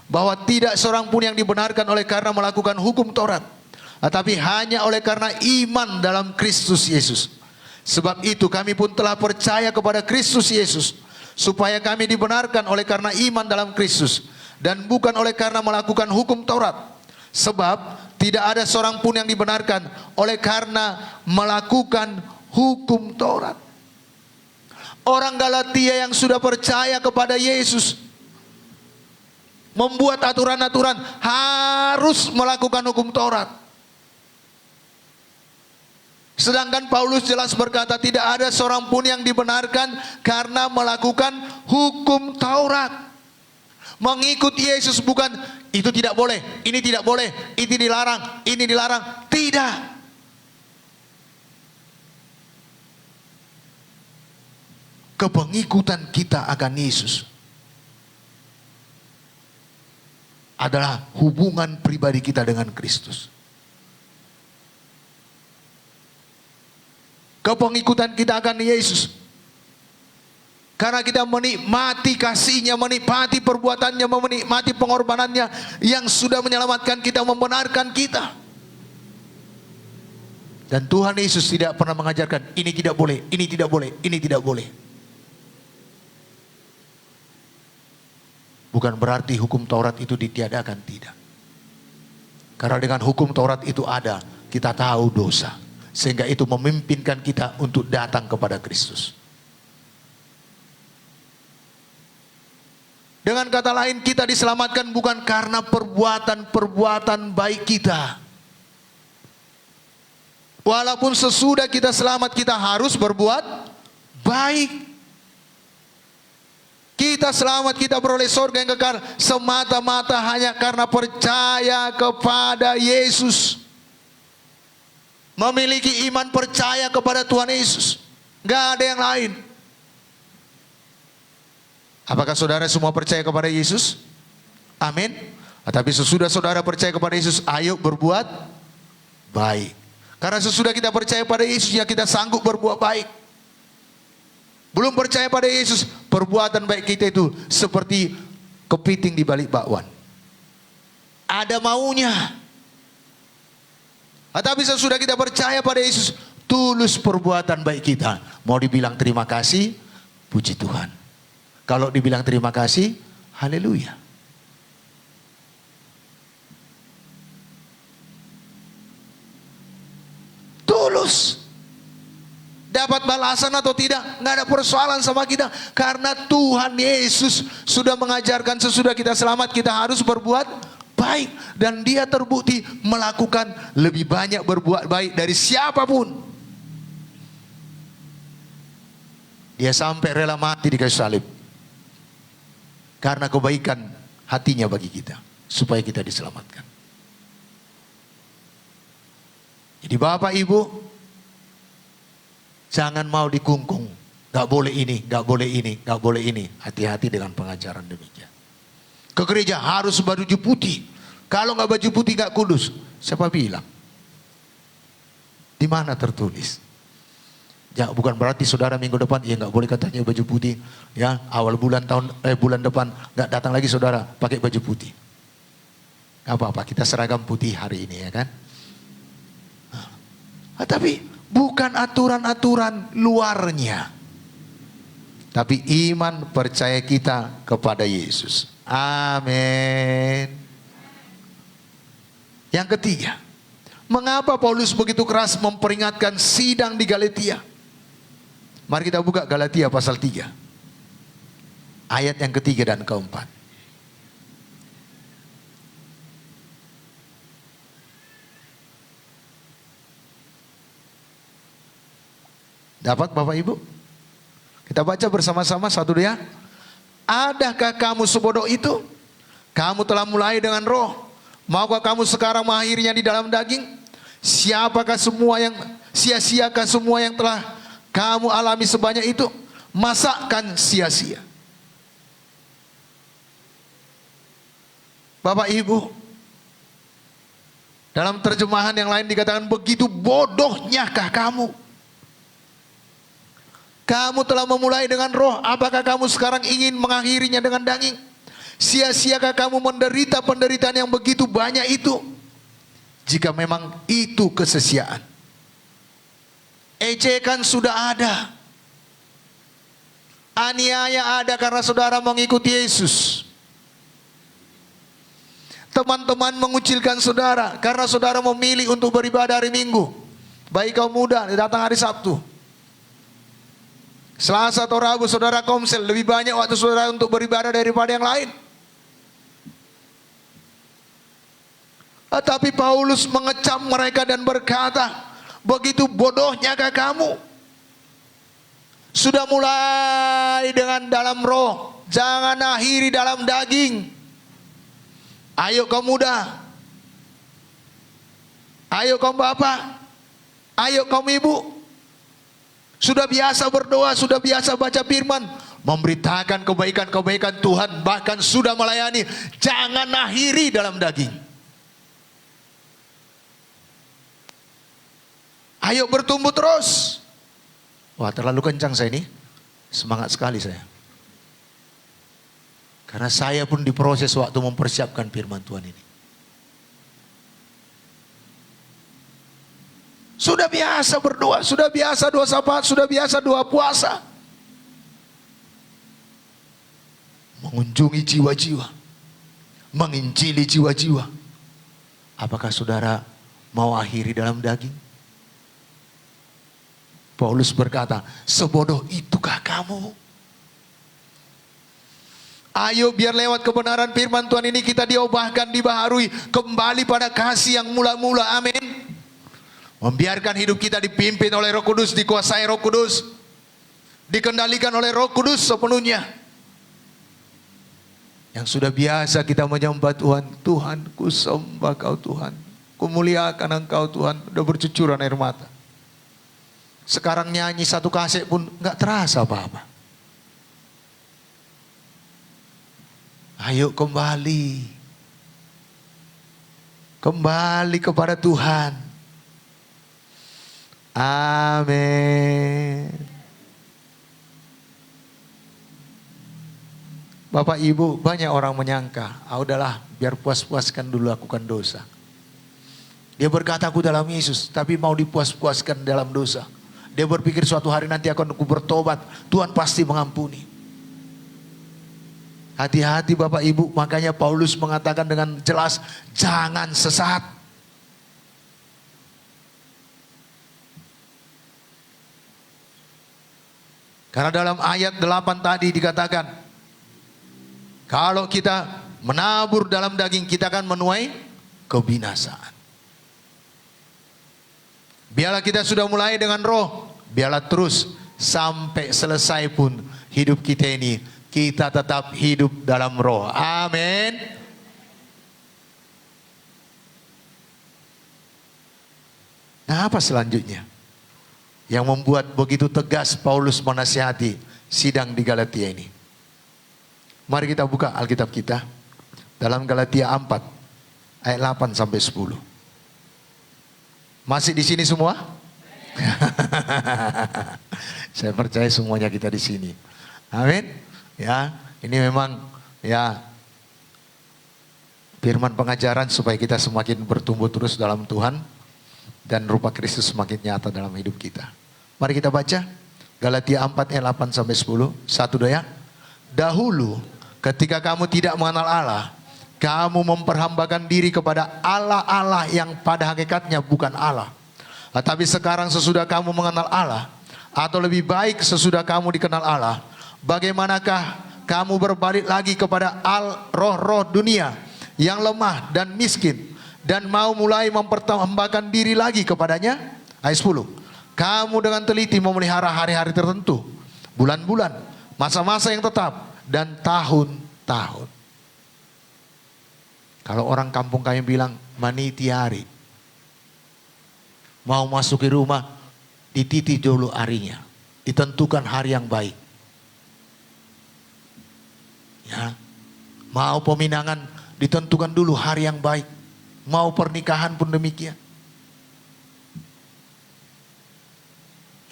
bahwa tidak seorang pun yang dibenarkan oleh karena melakukan hukum Taurat, tetapi hanya oleh karena iman dalam Kristus Yesus. Sebab itu kami pun telah percaya kepada Kristus Yesus, supaya kami dibenarkan oleh karena iman dalam Kristus, dan bukan oleh karena melakukan hukum Taurat. Sebab tidak ada seorang pun yang dibenarkan oleh karena melakukan hukum Taurat. Orang Galatia yang sudah percaya kepada Yesus membuat aturan-aturan harus melakukan hukum Taurat. Sedangkan Paulus jelas berkata tidak ada seorang pun yang dibenarkan karena melakukan hukum Taurat. Mengikut Yesus bukan itu tidak boleh, ini tidak boleh, ini dilarang. Tidak. Kepengikutan kita akan Yesus adalah hubungan pribadi kita dengan Kristus. Kepengikutan kita akan Yesus. Karena kita menikmati kasih-Nya, menikmati perbuatannya, menikmati pengorbanannya yang sudah menyelamatkan kita, membenarkan kita. Dan Tuhan Yesus tidak pernah mengajarkan ini tidak boleh, ini tidak boleh, ini tidak boleh. Bukan berarti hukum Taurat itu ditiadakan, tidak. Karena dengan hukum Taurat itu ada, kita tahu dosa. Sehingga itu memimpinkan kita untuk datang kepada Kristus. Dengan kata lain, kita diselamatkan bukan karena perbuatan-perbuatan baik kita. Walaupun sesudah kita selamat, kita harus berbuat baik. Kita selamat, kita beroleh surga yang kekal semata-mata hanya karena percaya kepada Yesus. Memiliki iman percaya kepada Tuhan Yesus. Gak ada yang lain. Apakah saudara semua percaya kepada Yesus? Amin. Tapi sesudah saudara percaya kepada Yesus, ayo berbuat baik. Karena sesudah kita percaya pada Yesus, ya kita sanggup berbuat baik. Belum percaya pada Yesus, perbuatan baik kita itu seperti kepiting di balik bakwan. Ada maunya. Tapi sesudah kita percaya pada Yesus, tulus perbuatan baik kita. Mau dibilang terima kasih, puji Tuhan. Kalau dibilang terima kasih, haleluya. Tulus. Dapat balasan atau tidak, nggak ada persoalan sama kita. Karena Tuhan Yesus sudah mengajarkan sesudah kita selamat, kita harus berbuat baik. Dan Dia terbukti melakukan lebih banyak berbuat baik dari siapapun. Dia sampai rela mati di kayu salib. Karena kebaikan hatinya bagi kita. Supaya kita diselamatkan. Jadi Bapak Ibu, jangan mau dikungkung. Gak boleh ini, gak boleh ini, gak boleh ini. Hati-hati dengan pengajaran demikian. Ke gereja harus baju putih. Kalau gak baju putih gak kudus. Siapa bilang? Di mana tertulis? Ya, bukan berarti saudara minggu depan ya gak boleh katanya baju putih. Ya, awal bulan bulan depan gak datang lagi saudara pakai baju putih. Gak apa-apa, kita seragam putih hari ini ya kan. Tapi bukan aturan-aturan luarnya. Tapi iman percaya kita kepada Yesus. Amin. Yang ketiga, mengapa Paulus begitu keras memperingatkan sidang di Galatia? Mari kita buka Galatia pasal 3. Ayat yang ketiga dan keempat. Dapat Bapak Ibu? Kita baca bersama-sama satu dia. Adakah kamu sebodoh itu? Kamu telah mulai dengan roh. Maukah kamu sekarang mengakhirinya di dalam daging? Siapakah semua yang sia-siakan semua yang telah kamu alami sebanyak itu? Masakan sia-sia? Bapak Ibu, dalam terjemahan yang lain dikatakan begitu bodohnyakah kamu? Kamu telah memulai dengan roh, apakah kamu sekarang ingin mengakhirinya dengan daging? Sia-siakah kamu menderita penderitaan yang begitu banyak itu? Jika memang itu kesia-siaan. Ejekan sudah ada. Aniaya ada karena saudara mengikuti Yesus. Teman-teman mengucilkan saudara karena saudara memilih untuk beribadah hari Minggu. Baik kaum muda datang hari Sabtu. Selasa atau Rabu saudara komsel, lebih banyak waktu saudara untuk beribadah daripada yang lain. Tapi Paulus mengecam mereka dan berkata, begitu bodohnyakah kamu? Sudah mulai dengan dalam roh, jangan akhiri dalam daging. Ayo kaum muda, ayo kaum bapak, ayo kaum ibu. Sudah biasa berdoa, sudah biasa baca firman. memberitakan kebaikan-kebaikan Tuhan, bahkan sudah melayani, jangan akhiri dalam daging. Ayo bertumbuh terus. Wah, terlalu kencang saya ini. Semangat sekali saya. Karena saya pun diproses waktu mempersiapkan firman Tuhan ini. Sudah biasa berdoa, sudah biasa doa syafaat, sudah biasa doa puasa. Mengunjungi jiwa-jiwa, menginjili jiwa-jiwa. Apakah saudara mau akhiri dalam daging? Paulus berkata, sebodoh itukah kamu? Ayo biar lewat kebenaran firman Tuhan ini kita diubahkan, dibaharui, kembali pada kasih yang mula-mula. Amin. Membiarkan hidup kita dipimpin oleh Roh Kudus, dikuasai Roh Kudus, dikendalikan oleh Roh Kudus sepenuhnya. Yang sudah biasa kita menyembah Tuhan, Tuhan ku sembah Kau Tuhan, ku muliakan Engkau Tuhan, udah bercucuran air mata. Sekarang nyanyi satu kaset pun nggak terasa apa-apa. Ayo kembali kepada Tuhan. Amin. Bapak Ibu, banyak orang menyangka, udahlah biar puas-puaskan dulu lakukan dosa. Dia berkata aku dalam Yesus, tapi mau dipuas-puaskan dalam dosa. Dia berpikir suatu hari nanti akan aku bertobat, Tuhan pasti mengampuni. Hati-hati Bapak Ibu, makanya Paulus mengatakan dengan jelas, jangan sesat. Karena dalam ayat 8 tadi dikatakan, kalau kita menabur dalam daging, kita akan menuai kebinasaan. Biarlah kita sudah mulai dengan roh, biarlah terus sampai selesai pun hidup kita ini, kita tetap hidup dalam roh. Amin. Nah, apa selanjutnya yang membuat begitu tegas Paulus menasihati sidang di Galatia ini? Mari kita buka Alkitab kita dalam Galatia 4 ayat 8 sampai 10. Masih di sini semua? Saya percaya semuanya kita di sini. Amin. Ya, ini memang ya firman pengajaran supaya kita semakin bertumbuh terus dalam Tuhan dan rupa Kristus semakin nyata dalam hidup kita. Mari kita baca Galatia 4 ayat 8 sampai 10. Satu doa. Dahulu ketika kamu tidak mengenal Allah, kamu memperhambakan diri kepada Allah-Allah yang pada hakikatnya bukan Allah. Tetapi sekarang sesudah kamu mengenal Allah, atau lebih baik sesudah kamu dikenal Allah, bagaimanakah kamu berbalik lagi kepada roh-roh dunia yang lemah dan miskin, dan mau mulai memperhambakan diri lagi kepadanya? Ayat 10. Kamu dengan teliti memelihara hari-hari tertentu, bulan-bulan, masa-masa yang tetap, dan tahun-tahun. Kalau orang kampung kami bilang maniti hari. Mau masuk ke rumah, dititi dulu harinya. Ditentukan hari yang baik. Ya. Mau peminangan, ditentukan dulu hari yang baik. Mau pernikahan pun demikian.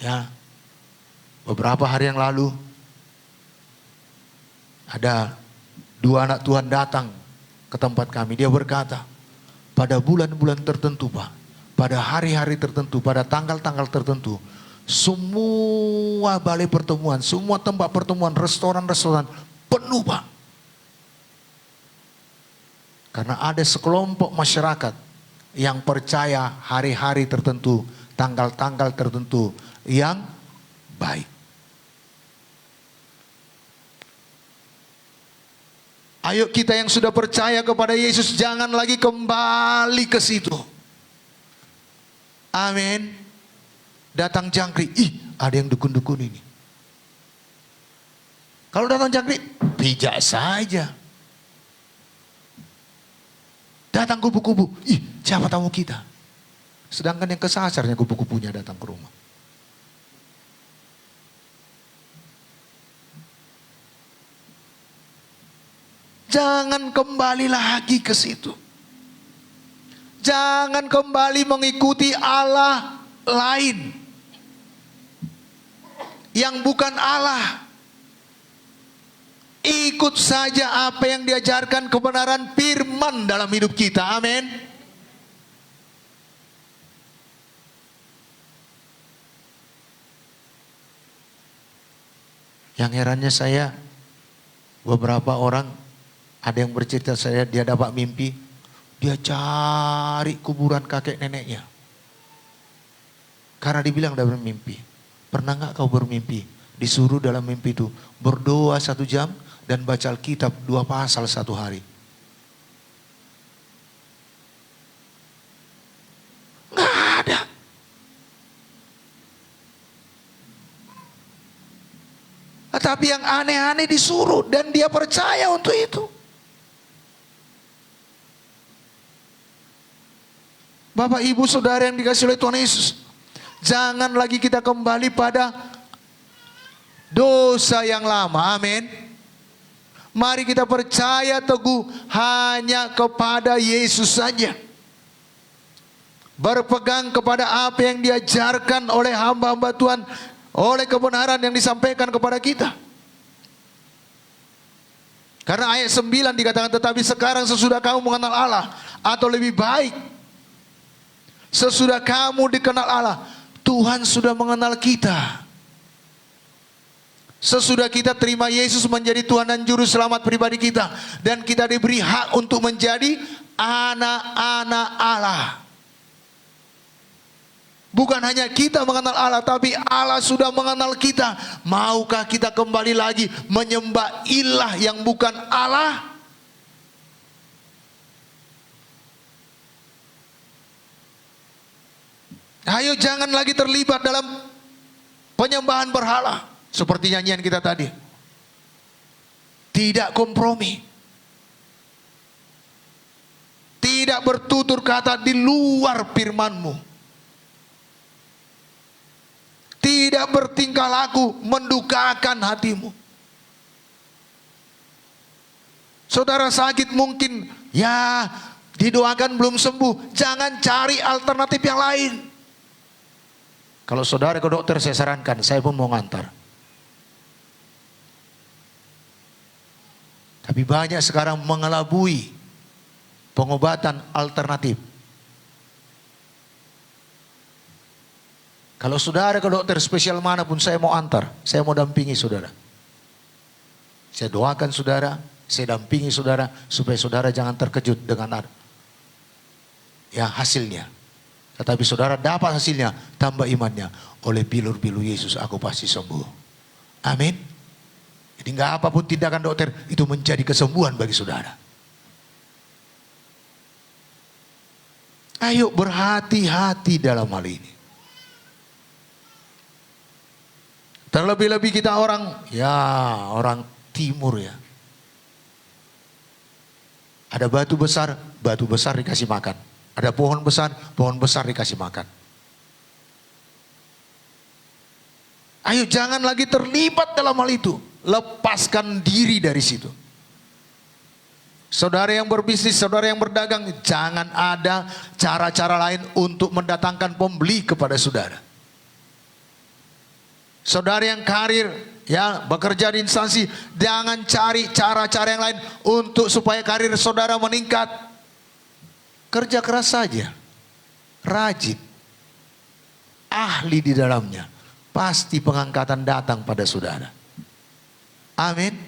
Ya. Beberapa hari yang lalu ada dua anak Tuhan datang ke tempat kami. Dia berkata, pada bulan-bulan tertentu Pak, pada hari-hari tertentu, pada tanggal-tanggal tertentu, semua balai pertemuan, semua tempat pertemuan, restoran-restoran penuh Pak. Karena ada sekelompok masyarakat yang percaya hari-hari tertentu, tanggal-tanggal tertentu yang baik. Ayo kita yang sudah percaya kepada Yesus jangan lagi kembali ke situ. Amin. Datang jangkrik, ada yang dukun-dukun ini. Kalau datang jangkrik, pijak saja. Datang kupu-kupu, siapa tamu kita? Sedangkan yang kesasarnya kupu-kupunya datang ke rumah. Jangan kembali lagi ke situ. Jangan kembali mengikuti Allah lain yang bukan Allah. Ikut saja apa yang diajarkan kebenaran firman dalam hidup kita. Amin. Yang herannya saya, beberapa orang ada yang bercerita saya dia dapat mimpi, dia cari kuburan kakek neneknya. Karena dibilang dapat mimpi. Pernah nggak kau bermimpi? Disuruh dalam mimpi itu berdoa 1 jam dan baca Alkitab 2 pasal 1 hari. Nggak ada. Tetapi yang aneh-aneh disuruh dan dia percaya untuk itu. Bapak, Ibu, Saudara yang dikasihi oleh Tuhan Yesus, jangan lagi kita kembali pada dosa yang lama. Amin. Mari kita percaya teguh hanya kepada Yesus saja. Berpegang kepada apa yang diajarkan oleh hamba-hamba Tuhan, oleh kebenaran yang disampaikan kepada kita. Karena ayat 9 dikatakan, tetapi sekarang sesudah kamu mengenal Allah, atau lebih baik, sesudah kamu dikenal Allah, Tuhan sudah mengenal kita. Sesudah kita terima Yesus menjadi Tuhan dan Juru Selamat pribadi kita, dan kita diberi hak untuk menjadi anak-anak Allah. Bukan hanya kita mengenal Allah, tapi Allah sudah mengenal kita. Maukah kita kembali lagi menyembah ilah yang bukan Allah? Ayo jangan lagi terlibat dalam penyembahan berhala. Seperti nyanyian kita tadi. Tidak kompromi. Tidak bertutur kata di luar firman-Mu. Tidak bertingkah laku mendukakan hati-Mu. Saudara sakit mungkin, ya didoakan belum sembuh. Jangan cari alternatif yang lain. Kalau saudara ke dokter, saya sarankan, saya pun mau ngantar. Tapi banyak sekarang mengelabui pengobatan alternatif. Kalau saudara ke dokter spesial manapun, saya mau antar, saya mau dampingi saudara. Saya doakan saudara, saya dampingi saudara, supaya saudara jangan terkejut dengan ya hasilnya. Tetapi saudara dapat hasilnya, tambah imannya. Oleh bilur-bilur Yesus aku pasti sembuh. Amin. Jadi nggak apapun tindakan dokter itu menjadi kesembuhan bagi saudara. Ayo berhati-hati dalam hal ini. Terlebih-lebih kita orang timur ya. Ada batu besar dikasih makan. Ada pohon besar dikasih makan. Ayo jangan lagi terlibat dalam hal itu. Lepaskan diri dari situ. Saudara yang berbisnis, saudara yang berdagang, jangan ada cara-cara lain untuk mendatangkan pembeli kepada saudara. Saudara yang karir, ya bekerja di instansi, jangan cari cara-cara yang lain untuk supaya karir saudara meningkat. Kerja keras saja, rajin, ahli di dalamnya, pasti pengangkatan datang pada saudara. Amin.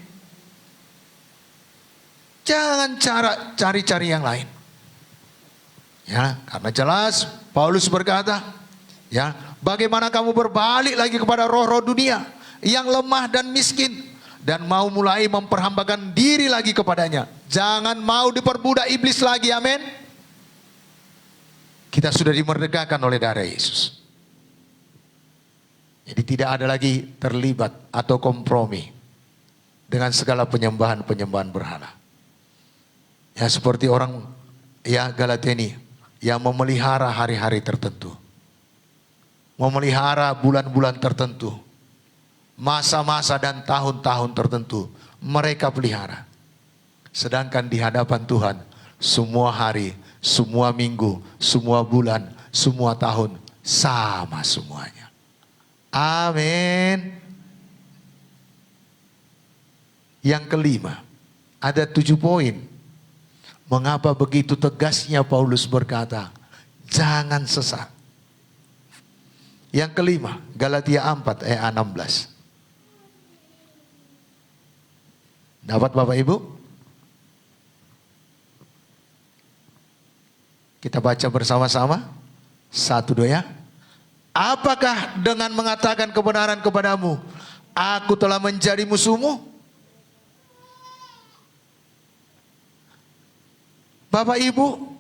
Jangan cari-cari yang lain. Ya, karena jelas Paulus berkata, ya, bagaimana kamu berbalik lagi kepada roh-roh dunia yang lemah dan miskin dan mau mulai memperhambakan diri lagi kepadanya. Jangan mau diperbudak iblis lagi. Amin. Kita sudah dimerdekakan oleh darah Yesus. Jadi tidak ada lagi terlibat atau kompromi dengan segala penyembahan-penyembahan berhala. Ya seperti orang ya Galateni yang memelihara hari-hari tertentu. Memelihara bulan-bulan tertentu. Masa-masa dan tahun-tahun tertentu. Mereka pelihara. Sedangkan di hadapan Tuhan, semua hari, semua minggu, semua bulan, semua tahun, sama semuanya. Amin. Yang kelima, ada 7 poin. Mengapa begitu tegasnya Paulus berkata, jangan sesat. Yang kelima, Galatia 4 ayat 16. Dapat Bapak Ibu? Kita baca bersama-sama. 1, 2 ya. Apakah dengan mengatakan kebenaran kepadamu, aku telah menjadi musuhmu? Bapak Ibu,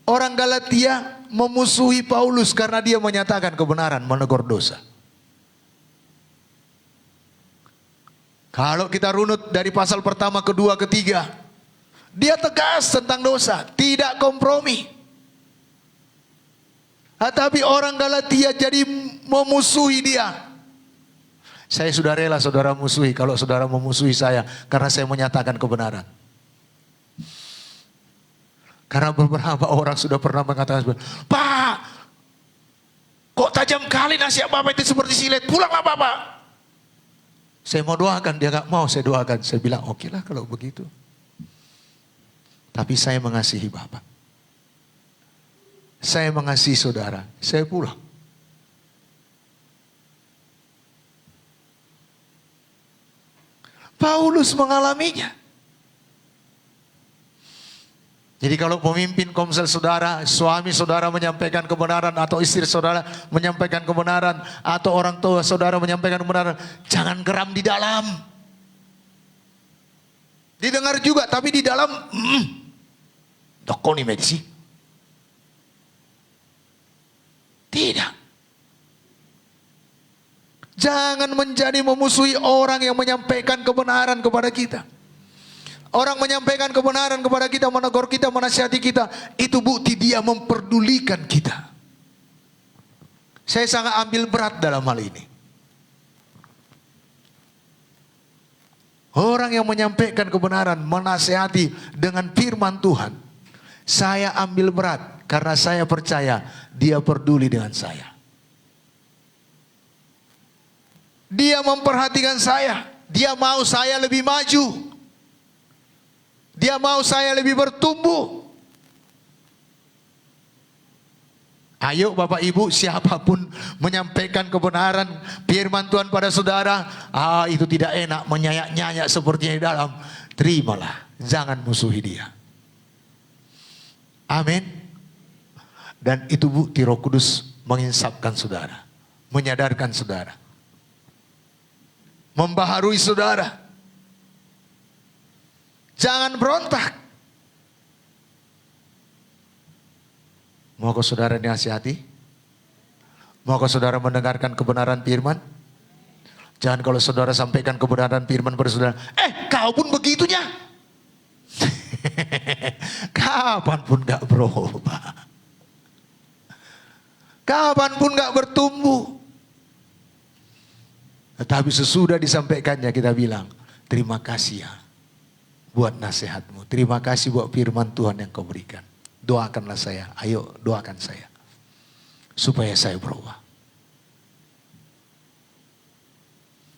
orang Galatia memusuhi Paulus karena dia menyatakan kebenaran, menegur dosa. Kalau kita runut dari pasal pertama, kedua, ketiga, dia tegas tentang dosa, tidak kompromi. Tetapi orang Galatia jadi memusuhi dia. Saya sudah rela saudara musuhi kalau saudara memusuhi saya karena saya menyatakan kebenaran. Karena beberapa orang sudah pernah mengatakan, Pak, kok tajam kali nasihat Bapak itu seperti silet, pulanglah Bapak. Saya mau doakan, dia gak mau saya doakan. Saya bilang, oke lah kalau begitu. Tapi saya mengasihi Bapak. Saya mengasihi saudara, saya pulang. Paulus mengalaminya. Jadi kalau pemimpin komsel saudara, suami saudara menyampaikan kebenaran atau istri saudara menyampaikan kebenaran atau orang tua saudara menyampaikan kebenaran, jangan geram di dalam. Didengar juga tapi di dalam dokoni medisi. Tidak. Jangan menjadi memusuhi orang yang menyampaikan kebenaran kepada kita. Orang menyampaikan kebenaran kepada kita, menegur kita, menasihati kita, itu bukti dia memperdulikan kita. Saya sangat ambil berat dalam hal ini. Orang yang menyampaikan kebenaran, menasihati dengan firman Tuhan, saya ambil berat karena saya percaya dia peduli dengan saya. Dia memperhatikan saya, dia mau saya lebih maju. Dia mau saya lebih bertumbuh. Ayo Bapak Ibu, siapapun menyampaikan kebenaran firman Tuhan pada saudara, itu tidak enak, menyanyak-nyanyak sepertinya di dalam, terimalah, jangan musuhi dia. Amin. Dan itu bukti Roh Kudus menginsapkan saudara, menyadarkan saudara, membaharui saudara. Jangan berontak. Mau ke saudara dinasihati? Mau ke saudara mendengarkan kebenaran firman? Jangan kalau saudara sampaikan kebenaran firman pada saudara, kau pun begitunya. Kapanpun gak berubah. Kapanpun gak bertumbuh. Tetapi sesudah disampaikannya kita bilang, terima kasih ya buat nasihatmu. Terima kasih buat firman Tuhan yang kau berikan. Doakanlah saya. Ayo doakan saya. Supaya saya berubah.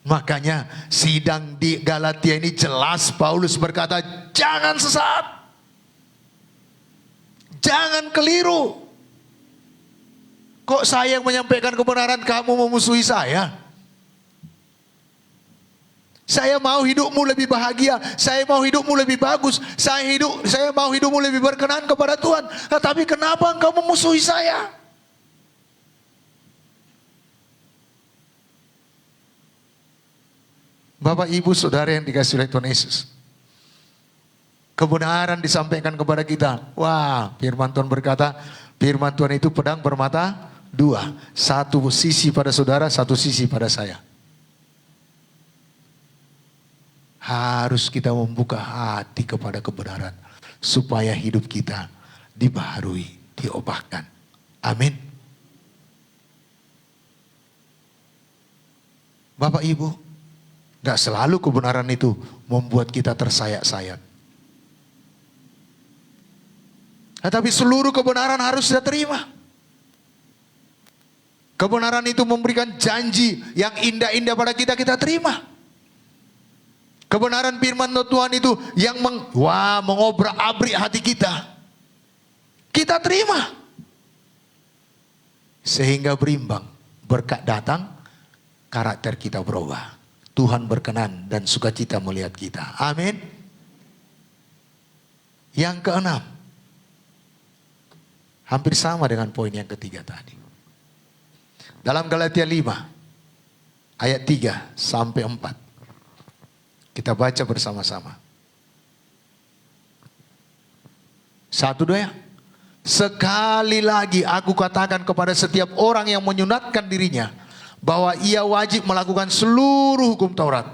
Makanya sidang di Galatia ini jelas Paulus berkata, jangan sesat. Jangan keliru. Kok saya yang menyampaikan kebenaran kamu memusuhi saya? Saya mau hidupmu lebih bahagia, saya mau hidupmu lebih bagus, saya mau hidupmu lebih berkenan kepada Tuhan. Tetapi kenapa engkau memusuhi saya? Bapak Ibu Saudara yang dikasihi oleh Tuhan Yesus, kebenaran disampaikan kepada kita. Wah, firman Tuhan berkata, firman Tuhan itu pedang bermata dua, satu sisi pada saudara, satu sisi pada saya. Harus kita membuka hati kepada kebenaran supaya hidup kita dibaharui, diubahkan. Amin. Bapak Ibu, gak selalu kebenaran itu membuat kita tersayat-sayat. Tetapi seluruh kebenaran harus kita terima. Kebenaran itu memberikan janji yang indah-indah pada kita, kita terima. Kebenaran firman Tuhan itu yang mengobrak-abrik hati kita, kita terima. Sehingga berimbang, berkat datang, karakter kita berubah. Tuhan berkenan dan sukacita melihat kita. Amin. Yang keenam, hampir sama dengan poin yang ketiga tadi. Dalam Galatia 5 ayat 3 sampai 4. Kita baca bersama-sama. 1, 2 ya. Sekali lagi aku katakan kepada setiap orang yang menyunatkan dirinya bahwa ia wajib melakukan seluruh hukum Taurat.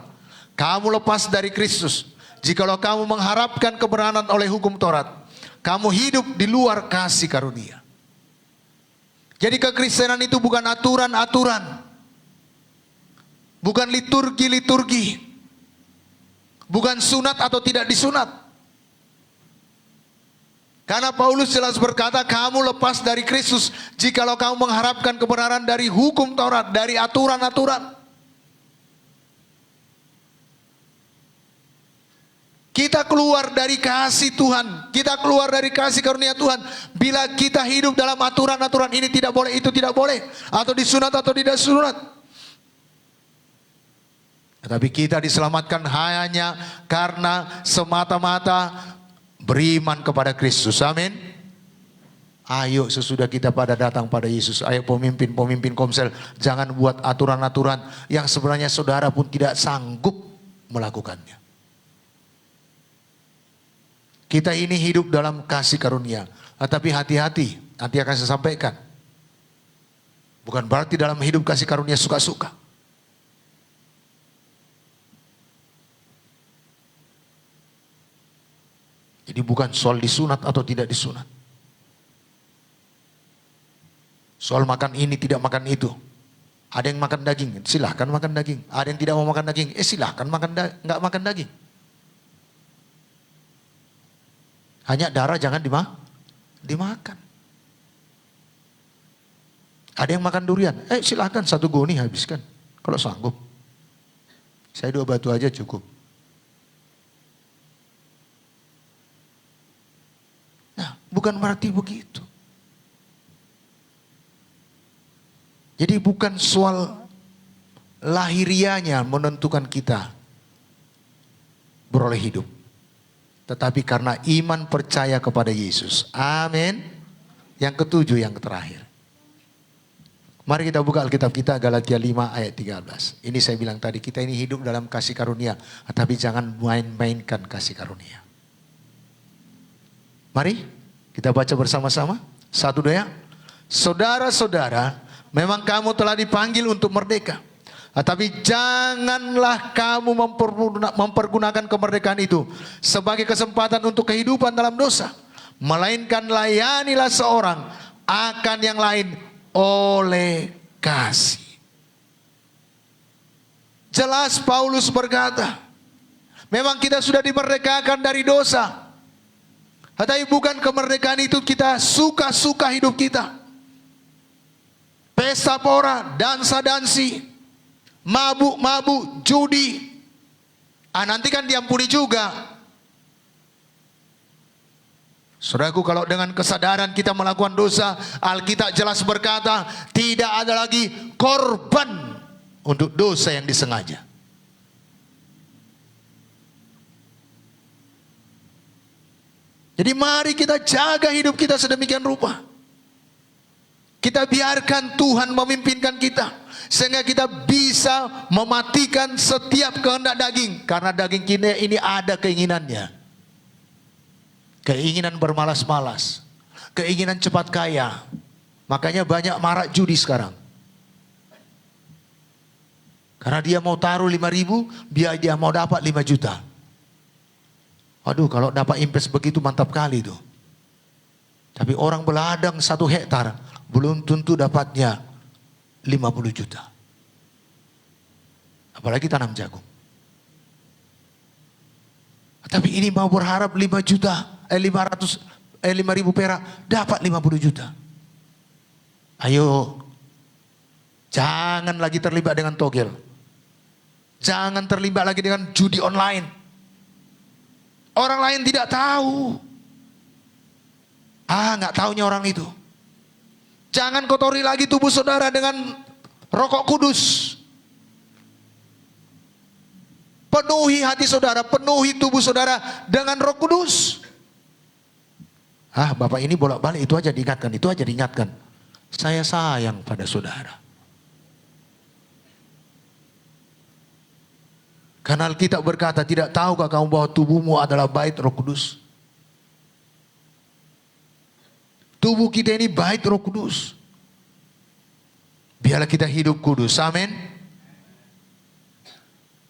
Kamu lepas dari Kristus. Jikalau kamu mengharapkan kebenaran oleh hukum Taurat, kamu hidup di luar kasih karunia. Jadi kekristenan itu bukan aturan-aturan, bukan liturgi-liturgi, bukan sunat atau tidak disunat. Karena Paulus jelas berkata, kamu lepas dari Kristus jikalau kamu mengharapkan kebenaran dari hukum Taurat, dari aturan-aturan. Kita keluar dari kasih Tuhan, kita keluar dari kasih karunia Tuhan bila kita hidup dalam aturan-aturan ini tidak boleh, itu tidak boleh, atau disunat atau tidak sunat. Tetapi kita diselamatkan hanya karena semata-mata beriman kepada Kristus. Amin. Ayo sesudah kita pada datang pada Yesus, ayo pemimpin-pemimpin Komsel, jangan buat aturan-aturan yang sebenarnya saudara pun tidak sanggup melakukannya. Kita ini hidup dalam kasih karunia, tetapi hati-hati, nanti akan saya sampaikan. Bukan berarti dalam hidup kasih karunia suka-suka. Jadi bukan soal disunat atau tidak disunat. Soal makan ini tidak makan itu. Ada yang makan daging, silahkan makan daging. Ada yang tidak mau makan daging, silahkan nggak makan daging. Hanya darah jangan dimakan. Ada yang makan durian, silahkan 1 goni habiskan. Kalau sanggup. Saya 2 batu aja cukup. Nah, bukan berarti begitu. Jadi bukan soal lahirianya menentukan kita beroleh hidup. Tetapi karena iman percaya kepada Yesus. Amin. Yang ketujuh, yang terakhir. Mari kita buka Alkitab kita, Galatia 5 ayat 13. Ini saya bilang tadi, kita ini hidup dalam kasih karunia. Tapi jangan main-mainkan kasih karunia. Mari kita baca bersama-sama. 1, 2 ya. Saudara-saudara, memang kamu telah dipanggil untuk merdeka. Tetapi janganlah kamu mempergunakan kemerdekaan itu sebagai kesempatan untuk kehidupan dalam dosa. Melainkan layanilah seorang akan yang lain oleh kasih. Jelas Paulus berkata, memang kita sudah dimerdekakan dari dosa. Tetapi bukan kemerdekaan itu kita suka-suka hidup kita. Pesta pora, dansa-dansi, mabuk-mabuk, judi. Nanti kan diampuni juga. Saudaraku, kalau dengan kesadaran kita melakukan dosa, Alkitab jelas berkata, tidak ada lagi korban untuk dosa yang disengaja. Jadi mari kita jaga hidup kita sedemikian rupa. Kita biarkan Tuhan memimpinkan kita. Sehingga kita bisa mematikan setiap kehendak daging. Karena daging kita ini ada keinginannya. Keinginan bermalas-malas. Keinginan cepat kaya. Makanya banyak marak judi sekarang. Karena dia mau taruh 5.000, biar dia mau dapat 5 juta. Waduh, kalau dapat invest begitu mantap kali tuh. Tapi orang beladang 1 hektar, belum tentu dapatnya 50 juta. Apalagi tanam jagung. Tapi ini mau berharap 5 juta, 500 5.000 perak, dapat 50 juta. Ayo, jangan lagi terlibat dengan togel. Jangan terlibat lagi dengan judi online. Orang lain tidak tahu. Nggak taunya orang itu. Jangan kotori lagi tubuh saudara dengan rokok kudus. Penuhi hati saudara, penuhi tubuh saudara dengan Roh Kudus. Bapak ini bolak-balik itu aja diingatkan, itu aja diingatkan. Saya sayang pada saudara. Karena Alkitab berkata, tidak tahukah kamu bahwa tubuhmu adalah bait Roh Kudus? Tubuh kita ini bait Roh Kudus. Biarlah kita hidup kudus. Amin.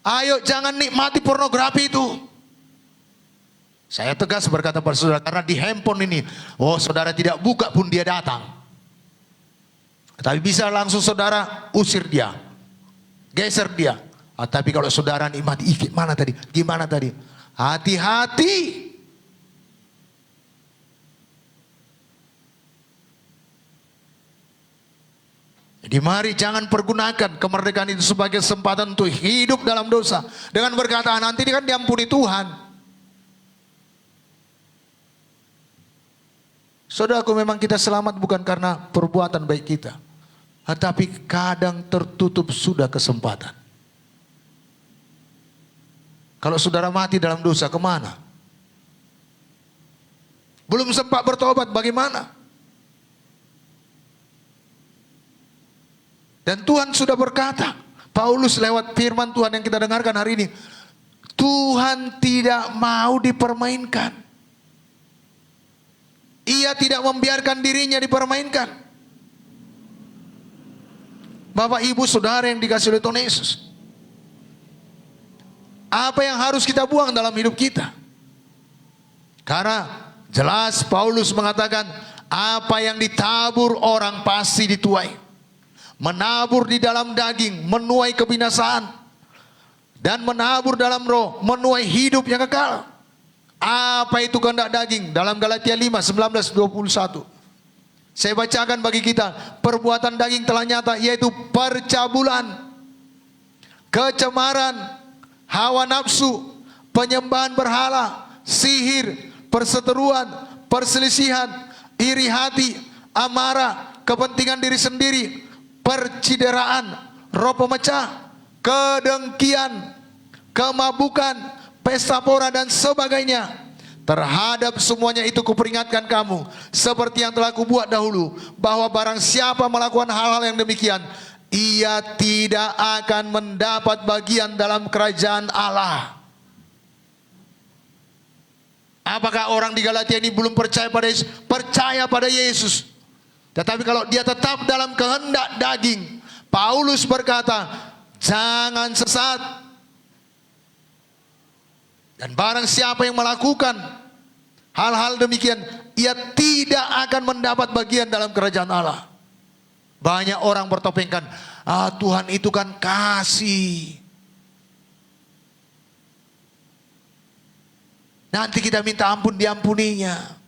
Ayo jangan nikmati pornografi itu. Saya tegas berkata pada saudara, karena di handphone ini, saudara tidak buka pun dia datang. Tapi bisa langsung saudara usir dia, geser dia. Tapi kalau saudara nikmati, gimana tadi? Hati-hati. Jadi mari jangan pergunakan kemerdekaan itu sebagai kesempatan untuk hidup dalam dosa. Dengan berkata, nanti kan diampuni Tuhan. Saudaraku, memang kita selamat bukan karena perbuatan baik kita. Tetapi kadang tertutup sudah kesempatan. Kalau saudara mati dalam dosa, kemana? Belum sempat bertobat, bagaimana? Dan Tuhan sudah berkata, Paulus lewat firman Tuhan yang kita dengarkan hari ini, Tuhan tidak mau dipermainkan. Ia tidak membiarkan dirinya dipermainkan. Bapak, ibu, saudara yang dikasihi oleh Tuhan Yesus, apa yang harus kita buang dalam hidup kita? Karena jelas Paulus mengatakan, apa yang ditabur orang pasti dituai. Menabur di dalam daging menuai kebinasaan, dan menabur dalam roh menuai hidup yang kekal. Apa itu kehendak daging? Dalam Galatia 5:19-21. Saya bacakan bagi kita. Perbuatan daging telah nyata, yaitu percabulan, kecemaran, hawa nafsu, penyembahan berhala, sihir, perseteruan, perselisihan, iri hati, amarah, kepentingan diri sendiri, percideraan, roh pemecah, kedengkian, kemabukan, pesta pora dan sebagainya. Terhadap semuanya itu kuperingatkan kamu, seperti yang telah kubuat dahulu, bahwa barang siapa melakukan hal-hal yang demikian, ia tidak akan mendapat bagian dalam kerajaan Allah. Apakah orang di Galatia ini belum percaya pada Yesus? Percaya pada Yesus. Tetapi kalau dia tetap dalam kehendak daging, Paulus berkata, jangan sesat. Dan barang siapa yang melakukan hal-hal demikian, ia tidak akan mendapat bagian dalam kerajaan Allah. Banyak orang bertopengkan, Tuhan itu kan kasih. Nanti kita minta ampun, diampuninya.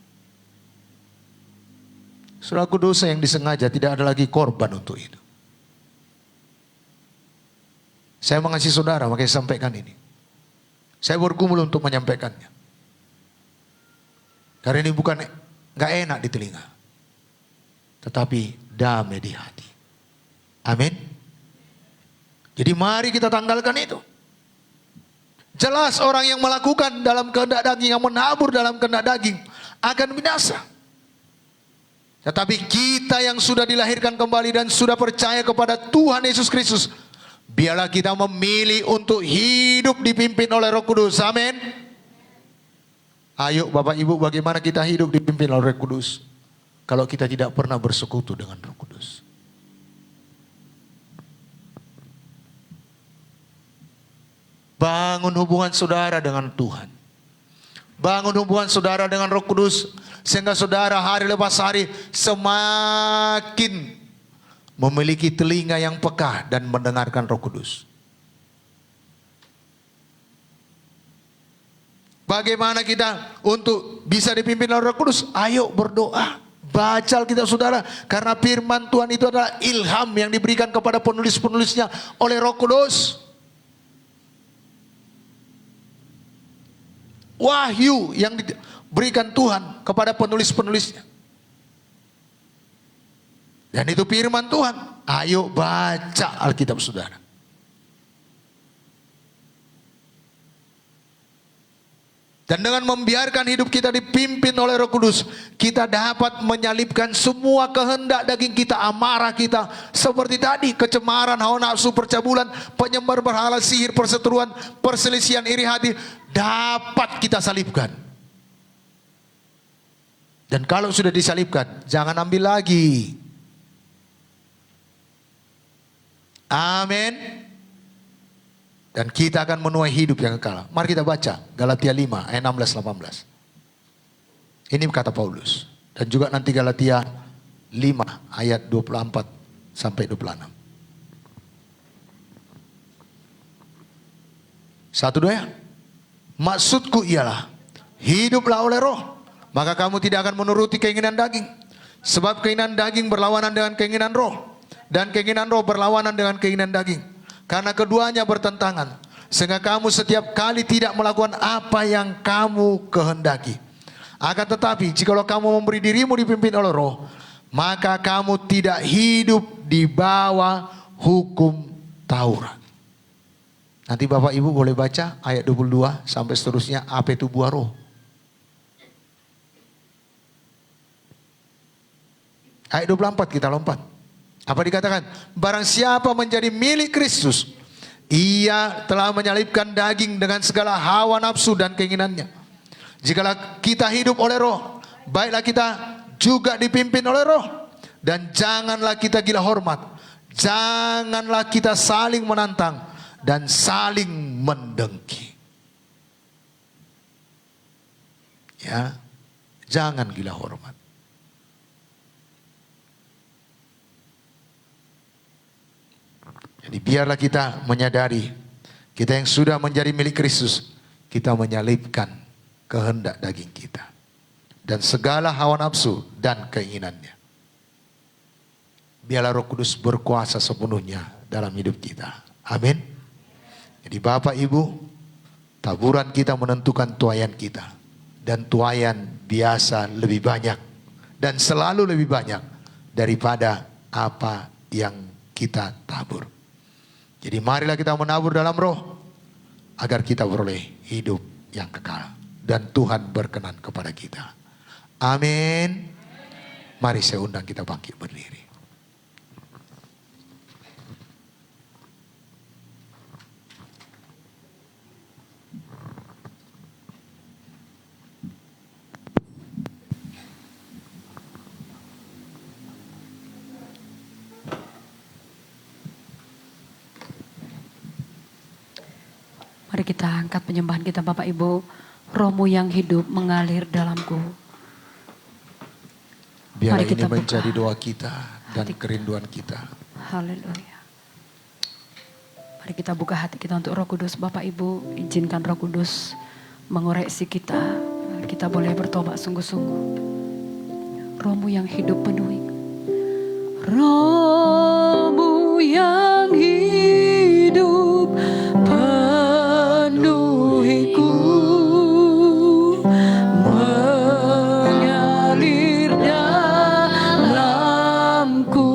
Saudaraku, dosa yang disengaja tidak ada lagi korban untuk itu. Saya mengasihi saudara, makanya sampaikan ini. Saya bergumul untuk menyampaikannya. Karena ini bukan gak enak di telinga, tetapi damai di hati. Amin. Jadi mari kita tanggalkan itu. Jelas orang yang melakukan dalam kehendak daging, yang menabur dalam kehendak daging, akan binasa. Tetapi kita yang sudah dilahirkan kembali dan sudah percaya kepada Tuhan Yesus Kristus, biarlah kita memilih untuk hidup dipimpin oleh Roh Kudus. Amin. Ayo Bapak Ibu, bagaimana kita hidup dipimpin oleh Roh Kudus kalau kita tidak pernah bersekutu dengan Roh Kudus? Bangun hubungan saudara dengan Tuhan. Bangun hubungan saudara dengan Roh Kudus, sehingga saudara hari lepas hari semakin memiliki telinga yang peka dan mendengarkan Roh Kudus. Bagaimana kita untuk bisa dipimpin oleh Roh Kudus? Ayo berdoa. Baca Alkitab saudara. Karena firman Tuhan itu adalah ilham yang diberikan kepada penulis-penulisnya oleh Roh Kudus. Wahyu yang diberikan Tuhan kepada penulis-penulisnya. Dan itu firman Tuhan. Ayo baca Alkitab saudara. Dan dengan membiarkan hidup kita dipimpin oleh Roh Kudus, kita dapat menyalipkan semua kehendak daging kita, amarah kita. Seperti tadi, kecemaran, hawa nafsu, percabulan, penyembah berhala, sihir, perseteruan, perselisihan, iri hati, dapat kita salibkan. Dan kalau sudah disalibkan, jangan ambil lagi. Amin. Dan kita akan menuai hidup yang kekal. Mari kita baca Galatia 5 ayat 16-18. Ini kata Paulus. Dan juga nanti Galatia 5 ayat 24 sampai 26. 1, 2 ya. Maksudku ialah, hiduplah oleh roh, maka kamu tidak akan menuruti keinginan daging. Sebab keinginan daging berlawanan dengan keinginan roh, dan keinginan roh berlawanan dengan keinginan daging. Karena keduanya bertentangan, sehingga kamu setiap kali tidak melakukan apa yang kamu kehendaki. Akan tetapi, jikalau kamu memberi dirimu dipimpin oleh roh, maka kamu tidak hidup di bawah hukum Taurat. Nanti Bapak Ibu boleh baca ayat 22 sampai seterusnya, apa itu buah roh. Ayat 24 kita lompat. Apa dikatakan? Barang siapa menjadi milik Kristus, ia telah menyalibkan daging dengan segala hawa nafsu dan keinginannya. Jikalau kita hidup oleh roh, baiklah kita juga dipimpin oleh roh. Dan janganlah kita gila hormat, janganlah kita saling menantang dan saling mendengki. Ya, jangan gila hormat. Jadi biarlah kita menyadari, kita yang sudah menjadi milik Kristus, kita menyalibkan kehendak daging kita. Dan segala hawa nafsu dan keinginannya. Biarlah Roh Kudus berkuasa sepenuhnya dalam hidup kita. Amin. Jadi Bapak Ibu, taburan kita menentukan tuaian kita. Dan tuaian biasa lebih banyak. Dan selalu lebih banyak daripada apa yang kita tabur. Jadi marilah kita menabur dalam roh, agar kita beroleh hidup yang kekal. Dan Tuhan berkenan kepada kita. Amin. Mari saya undang kita bangkit berdiri. Mari kita angkat penyembahan kita Bapak Ibu. Rohmu yang hidup mengalir dalamku. Biar Mari ini kita menjadi buka doa kita dan hati. kerinduan kita. Haleluya. Mari kita buka hati kita untuk Roh Kudus. Bapak Ibu, izinkan Roh Kudus mengoreksi kita. Kita boleh bertobat sungguh-sungguh. Rohmu yang hidup penuhi. Rohmu yang hidup penuhiku, mengalir dalamku.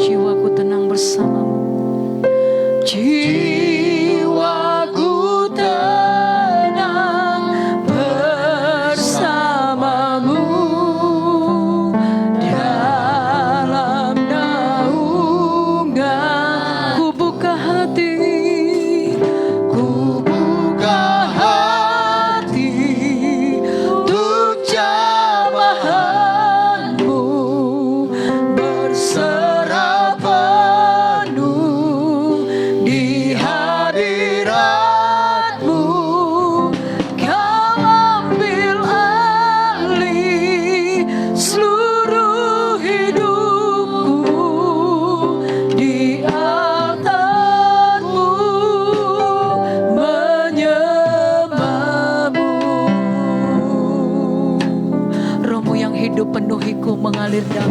Jiwaku tenang bersamamu. Jiwaku tenang bersamamu dalam naungan mengalir dalam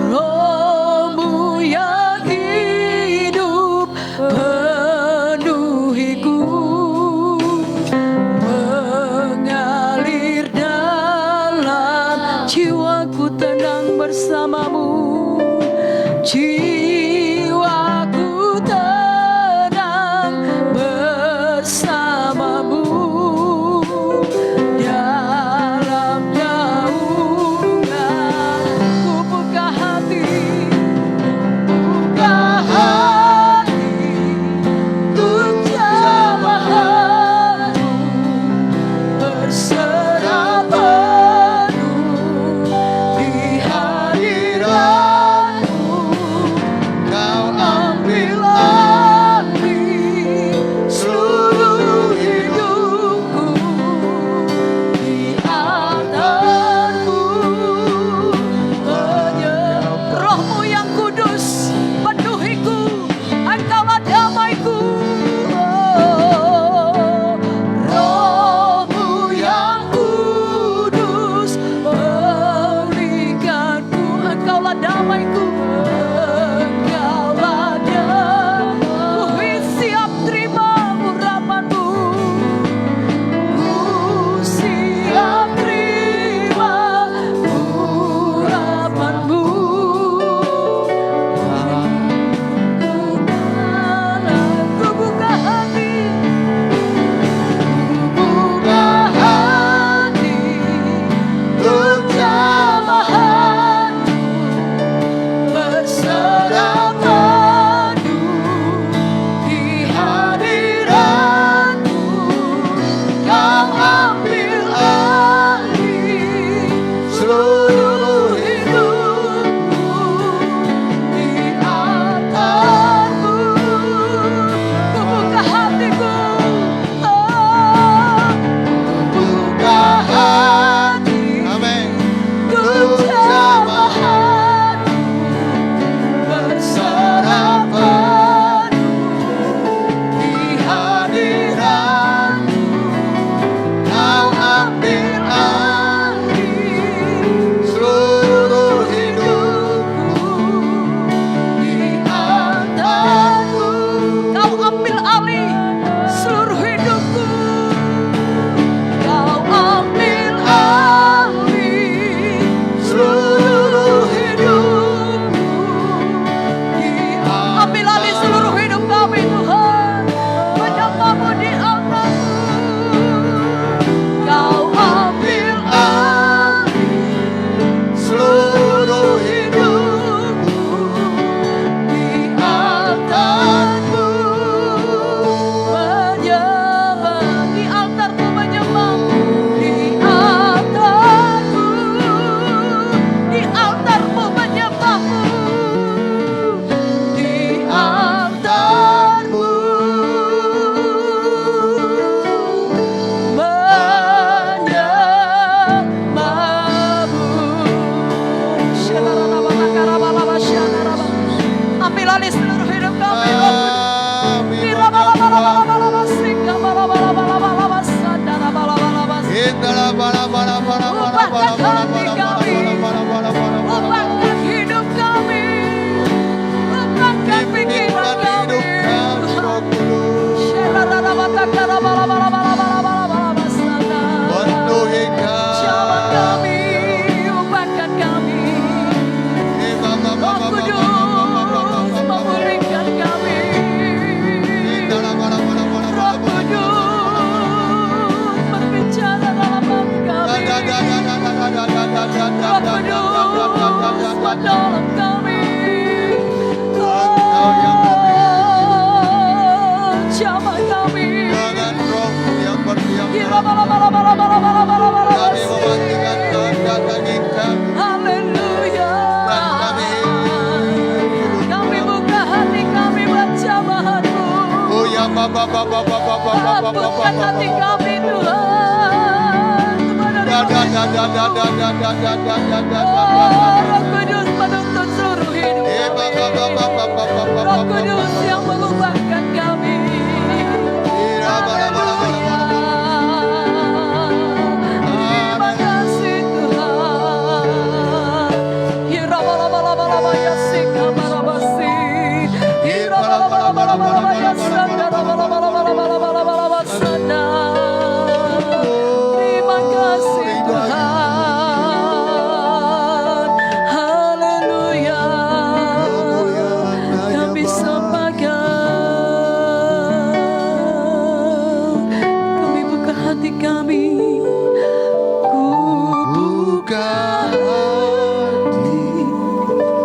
Roh-Mu yang hidup penuhiku, mengalir dalam jiwaku tenang bersamamu, jiwaku tenang bersamamu. Dalam naungan ku buka hati untuk jamahanmu, berserah penuh di hadiratmu. Kau ambil alih seluruh hidupku, di altarmu Roh-Mu yang kudus penuhiku, Engkaulah damaiku. Roh-Mu yang kudus berikanku, Engkaulah damaiku, Engkaulah damai. Ku siap terima urapanmu, ku siap terima urapanmu. Ku buka hati untuk jamahanmu, berserah penuh di hadiratmu. Kau ambil alih seluruh hidupku, di altarmu. Ku buka hatiku, buka hati Amin. untuk jamahanmu, berserah penuh di hadiratmu. Kau ambil alih Seluruh hidupku, di altarmu. Kau ambil alih seluruh hidupku, Kau ambil alih seluruh hidupku. Ambil alih seluruh hidup kami Tuhan, menyembahmu di altarmu. Kau ambil alih seluruh hidupku, di altarmu. Menyembah di altarmu, menyembahmu di altarmu, di altarmu menyembahmu, di altarmu menyembahmu. Ambil alih seluruh hidup kami. Ubahkan hidup kami, ubahkan pikiran kami. Jawab kami, ubahkan kami. Roh Kudus memulihkan kami. Roh Kudus berbicara dalam hati kami. Roh Kudus menolong kami. Jamah kami. Dengan rohmu yang berdiam kami memandikan kehendak daging kami. Haleluya. Dan Kami buka hati kami buat jamahanmu. Oh ya Bapa. Hapuskan hati kami Tuhan. Roh Kudus menuntun seluruh hidup kami. Roh Kudus yang mengubahkan kami. Haleluya. Terima kasih Tuhan. Terima kasih Tuhan. Haleluya. Kami sembahkan. Kami buka hati kami. Ku Buka hati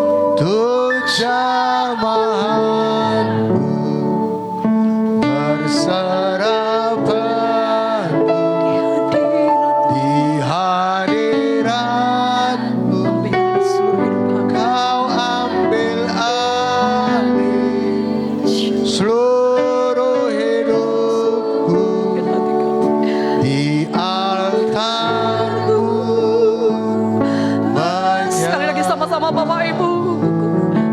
untuk jamahanmu, berserah di hadiratmu. Kau ambil alih seluruh hidupku di altarmu. Sekali lagi sama-sama Bapak Ibu.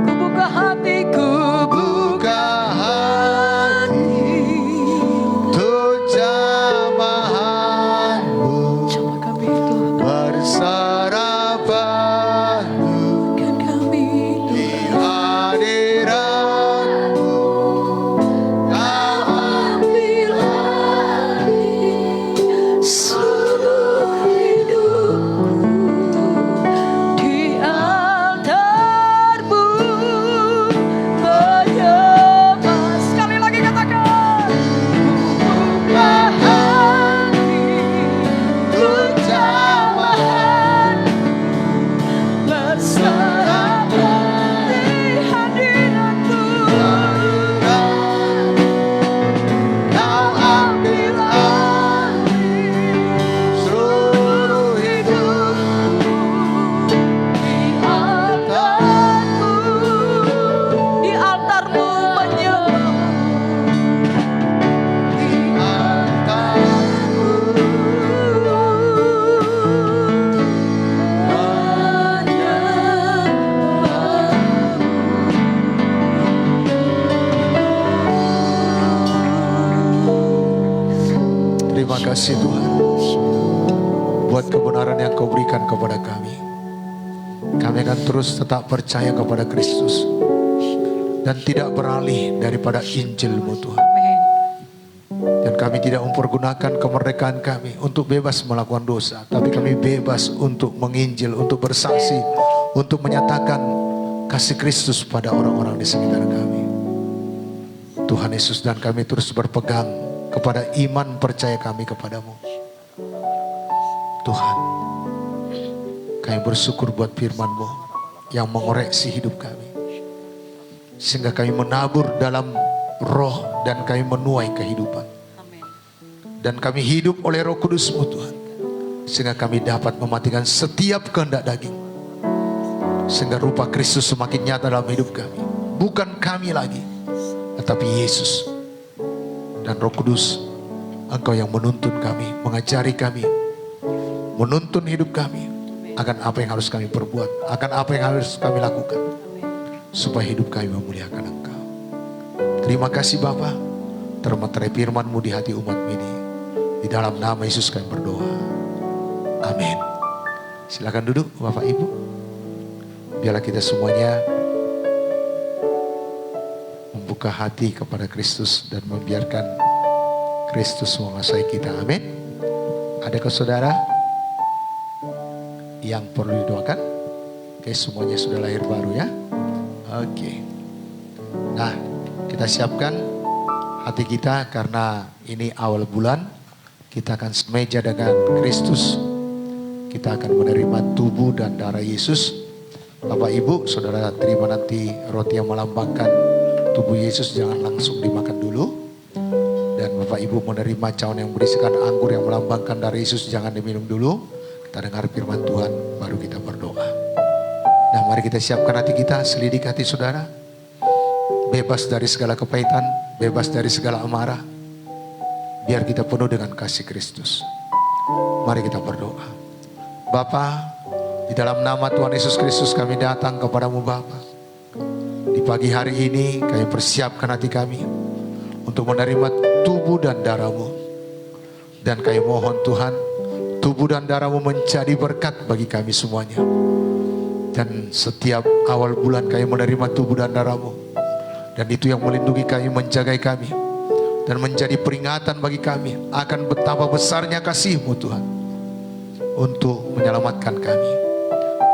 Ku buka hatiku, Buka hati untuk jamahanmu, coba kami Tuhan. berserah padu Kan kami di hadiratmu. Kau ambil alih seluruh hidupku di altarmu, menyembah. Sekali lagi katakan, buka hati untuk jamahanmu, berserah di hadiratmu. Kau ambil alih seluruh hidupku Di altarmu menyembah, di altarmu. Terima kasih Tuhan buat kebenaran yang Kau berikan kepada kami. Kami akan terus tetap percaya kepada Kristus dan tidak beralih daripada Injil-Mu Tuhan. Dan kami tidak mempergunakan kemerdekaan kami untuk bebas melakukan dosa, tapi kami bebas untuk menginjil, untuk bersaksi, untuk menyatakan kasih Kristus pada orang-orang di sekitar kami. Tuhan Yesus, dan kami terus berpegang kepada iman percaya kami kepadamu. Tuhan, kami bersyukur buat firman-Mu yang mengoreksi hidup kami, sehingga kami menabur dalam roh dan kami menuai kehidupan. Dan kami hidup oleh Roh Kudus-Mu Tuhan, sehingga kami dapat mematikan setiap kehendak daging, sehingga rupa Kristus semakin nyata dalam hidup kami. Bukan kami lagi, tetapi Yesus dan Roh Kudus. Engkau yang menuntun kami, mengajari kami, menuntun hidup kami akan apa yang harus kami perbuat, akan apa yang harus kami lakukan, supaya hidup kami memuliakan Engkau. Terima kasih Bapa, termeterai firman-Mu di hati umat ini. Di dalam nama Yesus kami berdoa. Amin. Silakan duduk Bapak Ibu. Biarlah kita semuanya membuka hati kepada Kristus dan membiarkan Kristus menguasai kita. Amin. Adakah saudara yang perlu didoakan? Oke, semuanya sudah lahir baru ya. Oke. Nah, kita siapkan hati kita karena ini awal bulan. Kita akan semeja dengan Kristus. Kita akan menerima tubuh dan darah Yesus. Bapak Ibu, saudara terima nanti roti yang melambangkan tubuh Yesus, jangan langsung dimakan dulu. Dan Bapak Ibu menerima cawan yang berisikan anggur yang melambangkan darah Yesus, jangan diminum dulu. Kita dengar firman Tuhan, baru kita berdoa. Nah, mari kita siapkan hati kita, selidik hati saudara. Bebas dari segala kepahitan, bebas dari segala amarah. Biar kita penuh dengan kasih Kristus. Mari kita berdoa. Bapa, di dalam nama Tuhan Yesus Kristus kami datang kepadamu Bapa. Di pagi hari ini kami persiapkan hati kami untuk menerima tubuh dan darah-Mu. Dan kami mohon Tuhan, tubuh dan darah-Mu menjadi berkat bagi kami semuanya. Dan setiap awal bulan kami menerima tubuh dan darah-Mu. Dan itu yang melindungi kami, menjagai kami. Dan menjadi peringatan bagi kami akan betapa besarnya kasih-Mu Tuhan. Untuk menyelamatkan kami.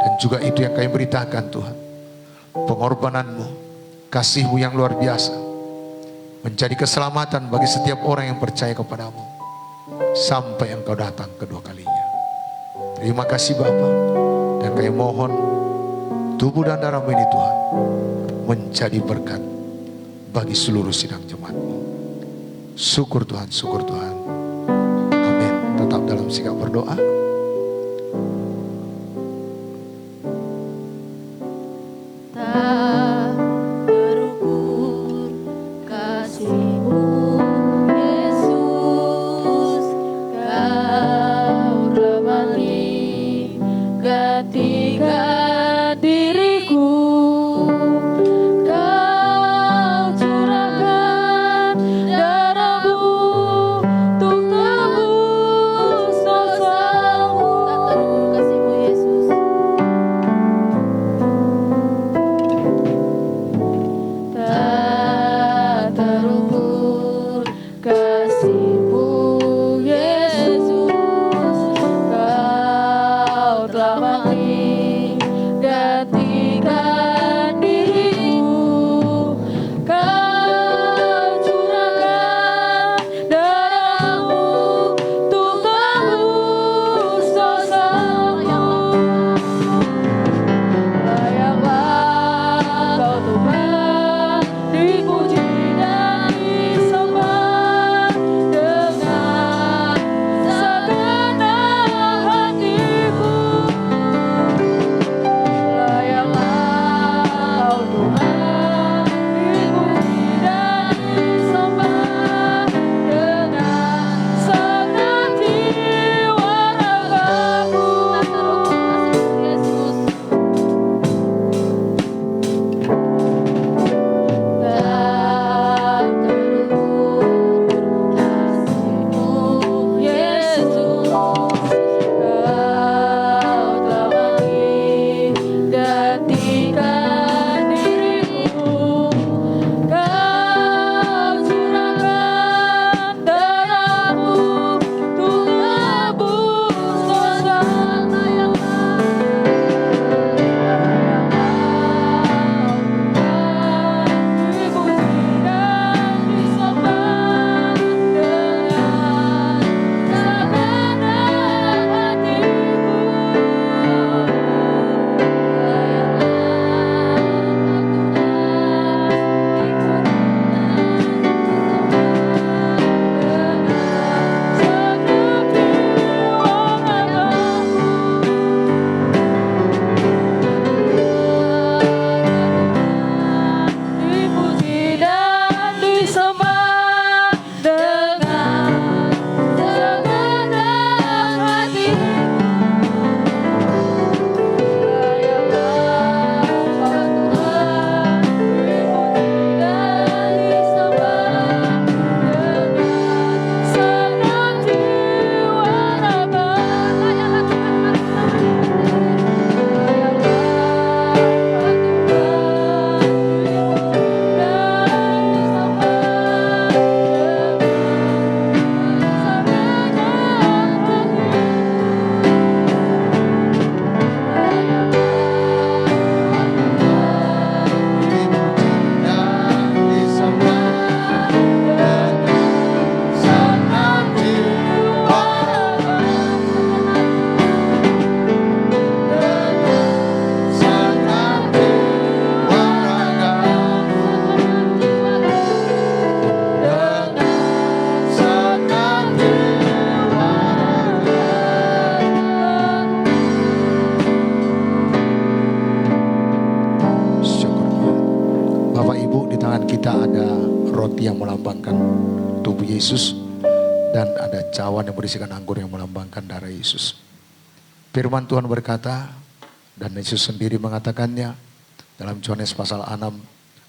Dan juga itu yang kami beritakan Tuhan. Pengorbanan-Mu, kasih-Mu yang luar biasa. Menjadi keselamatan bagi setiap orang yang percaya kepada-Mu. Sampai Engkau datang kedua kalinya. Terima kasih Bapa. Dan kami mohon tubuh dan darah-Mu ini Tuhan menjadi berkat bagi seluruh sidang jemaat-Mu. Syukur Tuhan, syukur Tuhan. Amin. Tetap dalam sikap berdoa. Tak terukur kasih-Mu, Yesus. Kau telah mati gantikan diriku. Kau curahkan darah-Mu untuk tebus dosa-Mu. Tak terukur kasih-Mu, Yesus. Tak terukur kasih-Mu, Yesus. Kau telah mati gantikan diriku. Kau curahkan darah-Mu untuk tebus dosa-Mu. Layaklah Kau Tuhan, dipuji dan disembah dengan segenap hatiku. Layaklah Kau Tuhan, dipuji dan disembah dengan segenap jiwa ragaku. Yesus. Tak terukur kasih-Mu, Yesus. Kau telah mati gantikan diriku. Kau curahkan darah-Mu untuk tebus dosa-Mu. Dipuji dan disembah dengan segenap hatiku. Layaklah Kau Tuhan, dipuji dan disembah dengan segenap jiwa raga. Layaklah Tuhan, Bapak Ibu, di tangan kita ada roti yang melambangkan tubuh Yesus dan ada cawan yang berisikan anggur yang melambangkan darah Yesus. Firman Tuhan berkata, dan Yesus sendiri mengatakannya dalam Yohanes pasal 6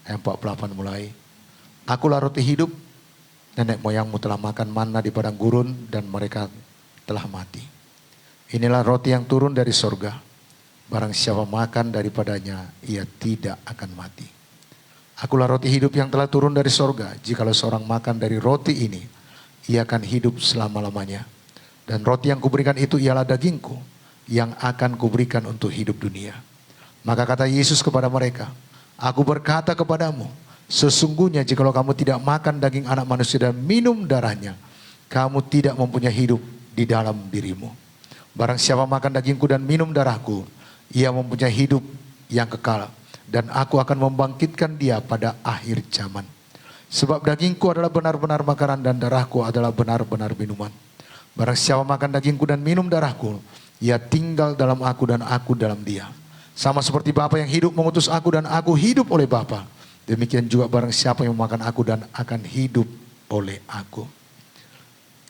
ayat 48 mulai, Akulah roti hidup, nenek moyangmu telah makan manna di padang gurun dan mereka telah mati. Inilah roti yang turun dari sorga, barang siapa makan daripadanya ia tidak akan mati. Akulah roti hidup yang telah turun dari sorga. Jikalau seorang makan dari roti ini, ia akan hidup selama-lamanya. Dan roti yang kuberikan itu ialah dagingku, yang akan kuberikan untuk hidup dunia. Maka kata Yesus kepada mereka, Aku berkata kepadamu, sesungguhnya jikalau kamu tidak makan daging anak manusia dan minum darahnya, kamu tidak mempunyai hidup di dalam dirimu. Barang siapa makan dagingku dan minum darahku, ia mempunyai hidup yang kekal. Dan aku akan membangkitkan dia pada akhir zaman. Sebab dagingku adalah benar-benar makanan dan darahku adalah benar-benar minuman. Barang siapa makan dagingku dan minum darahku, ia tinggal dalam aku dan aku dalam dia. Sama seperti Bapa yang hidup mengutus aku dan aku hidup oleh Bapa. Demikian juga barang siapa yang memakan aku dan akan hidup oleh aku.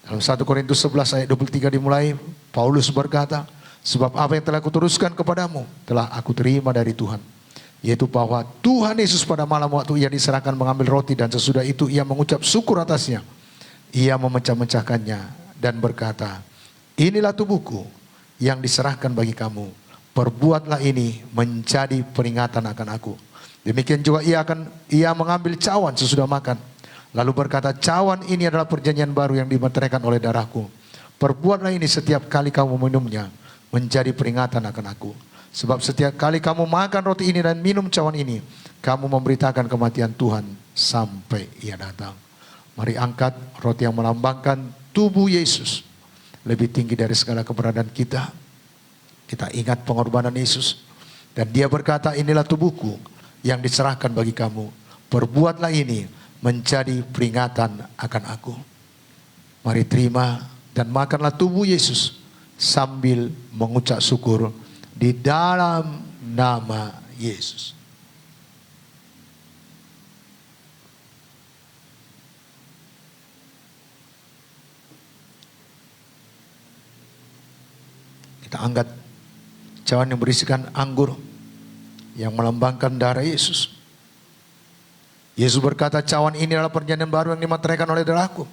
Dalam 1 Korintus 11 ayat 23 dimulai, Paulus berkata, sebab apa yang telah kuteruskan kepadamu telah aku terima dari Tuhan. Yaitu bahwa Tuhan Yesus pada malam waktu ia diserahkan mengambil roti dan sesudah itu ia mengucap syukur atasnya. Ia memecah-mecahkannya dan berkata, inilah tubuhku yang diserahkan bagi kamu. Perbuatlah ini menjadi peringatan akan aku. Demikian juga ia mengambil cawan sesudah makan. Lalu berkata, cawan ini adalah perjanjian baru yang dimeteraikan oleh darahku. Perbuatlah ini setiap kali kamu meminumnya menjadi peringatan akan aku. Sebab setiap kali kamu makan roti ini dan minum cawan ini, kamu memberitakan kematian Tuhan sampai ia datang. Mari angkat roti yang melambangkan tubuh Yesus. Lebih tinggi dari segala keberadaan kita. Kita ingat pengorbanan Yesus. Dan dia berkata, inilah tubuhku yang diserahkan bagi kamu. Perbuatlah ini menjadi peringatan akan aku. Mari terima dan makanlah tubuh Yesus sambil mengucap syukur di dalam nama Yesus. Kita angkat cawan yang berisikan anggur yang melambangkan darah Yesus. Yesus berkata, cawan ini adalah perjanjian baru yang dimeteraikan oleh darahku.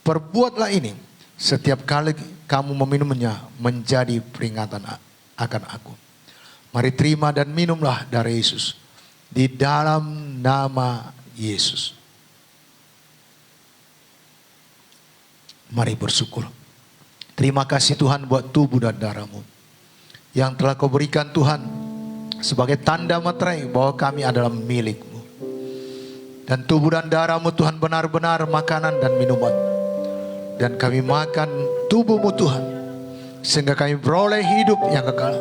Perbuatlah ini setiap kali kamu meminumnya menjadi peringatan akan aku. Mari terima dan minumlah darah Yesus di dalam nama Yesus. Mari bersyukur. Terima kasih Tuhan buat tubuh dan darah-Mu yang telah Kau berikan Tuhan sebagai tanda materai bahwa kami adalah milik-Mu. Dan tubuh dan darah-Mu Tuhan benar-benar makanan dan minuman. Dan kami makan tubuh-Mu Tuhan sehingga kami beroleh hidup yang kekal.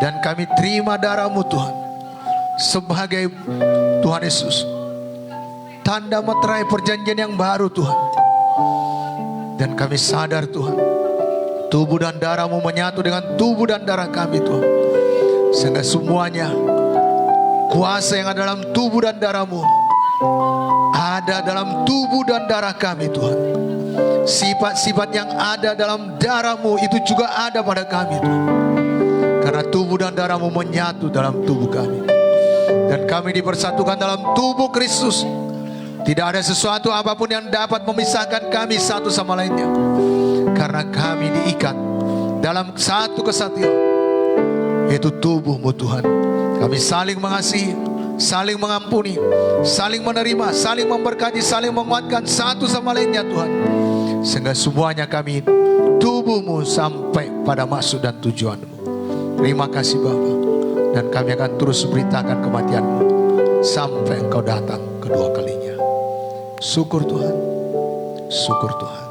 Dan kami terima darah-Mu Tuhan sebagai Tuhan Yesus, tanda materai perjanjian yang baru Tuhan. Dan kami sadar Tuhan, tubuh dan darah-Mu menyatu dengan tubuh dan darah kami Tuhan. Sehingga semuanya kuasa yang ada dalam tubuh dan darah-Mu ada dalam tubuh dan darah kami Tuhan. Sifat-sifat yang ada dalam darah-Mu itu juga ada pada kami Tuhan. Karena tubuh dan darah-Mu menyatu dalam tubuh kami. Dan kami dipersatukan dalam tubuh Kristus. Tidak ada sesuatu apapun yang dapat memisahkan kami satu sama lainnya. Karena kami diikat dalam satu kesatuan, yaitu tubuh-Mu Tuhan. Kami saling mengasihi, saling mengampuni, saling menerima, saling memberkati, saling menguatkan satu sama lainnya Tuhan. Sehingga semuanya kami tubuh-Mu sampai pada maksud dan tujuan-Mu. Terima kasih Bapa. Dan kami akan terus beritakan kematian-Mu sampai Engkau datang kedua kalinya. Syukur Tuhan, syukur Tuhan.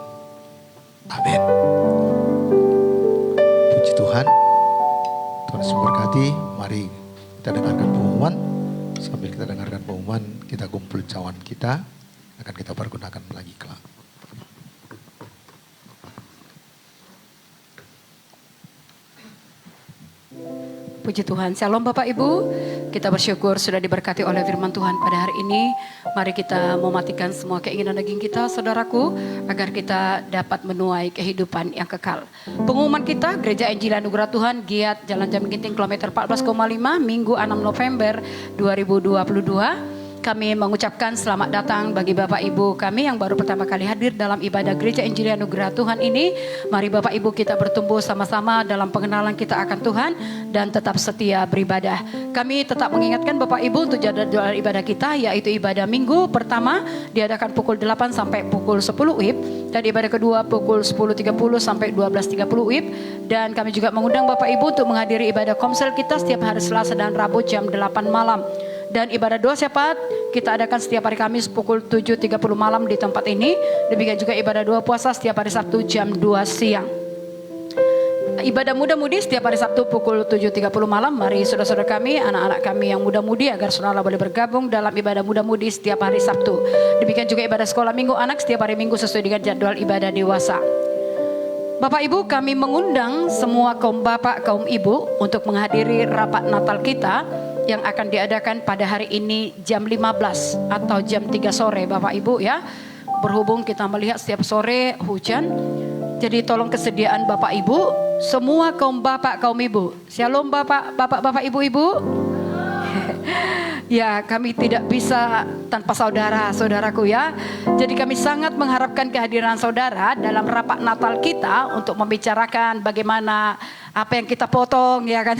Amin. Puji Tuhan. Tuhan Yesus memberkati. Mari kita dengarkan pengumuman. Sambil kita dengarkan pengumuman, kita kumpul cawan kita. Akan kita pergunakan lagi kelak. Puji Tuhan. Shalom Bapak Ibu. Kita bersyukur sudah diberkati oleh firman Tuhan pada hari ini. Mari kita mematikan semua keinginan daging kita, saudaraku, agar kita dapat menuai kehidupan yang kekal. Pengumuman kita, Gereja Injil Anugerah Tuhan, Giat, Jalan Jambi Ginting, kilometer 14,5, Minggu 6 November 2022. kami mengucapkan selamat datang bagi Bapak Ibu kami yang baru pertama kali hadir dalam ibadah Gereja Injili Anugerah Tuhan ini. Mari Bapak Ibu kita bertumbuh sama-sama dalam pengenalan kita akan Tuhan dan tetap setia beribadah. Kami tetap mengingatkan Bapak Ibu untuk jadwal ibadah kita, yaitu ibadah minggu pertama diadakan pukul 8 sampai pukul 10 WIB, dan ibadah kedua pukul 10.30 sampai 12.30 WIB. Dan kami juga mengundang Bapak Ibu untuk menghadiri ibadah komsel kita setiap hari Selasa dan Rabu jam 8 malam. Dan ibadah doa syafaat kita adakan setiap hari Kamis pukul 7.30 malam di tempat ini. Demikian juga ibadah doa puasa setiap hari Sabtu jam 2 siang. Ibadah muda-mudi setiap hari Sabtu pukul 7.30 malam. Mari saudara-saudara kami, anak-anak kami yang muda-mudi, agar saudara boleh bergabung dalam ibadah muda-mudi setiap hari Sabtu. Demikian juga ibadah sekolah minggu anak setiap hari Minggu sesuai dengan jadwal ibadah dewasa. Bapak Ibu, kami mengundang semua kaum bapak, kaum ibu untuk menghadiri rapat Natal kita yang akan diadakan pada hari ini jam 15 atau jam 3 sore Bapak Ibu ya. Berhubung kita melihat setiap sore hujan, jadi tolong kesediaan Bapak Ibu, semua kaum bapak, kaum ibu. Shalom Bapak, Bapak, Ibu-ibu. Ya, kami tidak bisa tanpa saudara-saudaraku ya. Jadi kami sangat mengharapkan kehadiran saudara dalam rapat Natal kita untuk membicarakan bagaimana apa yang kita potong ya kan.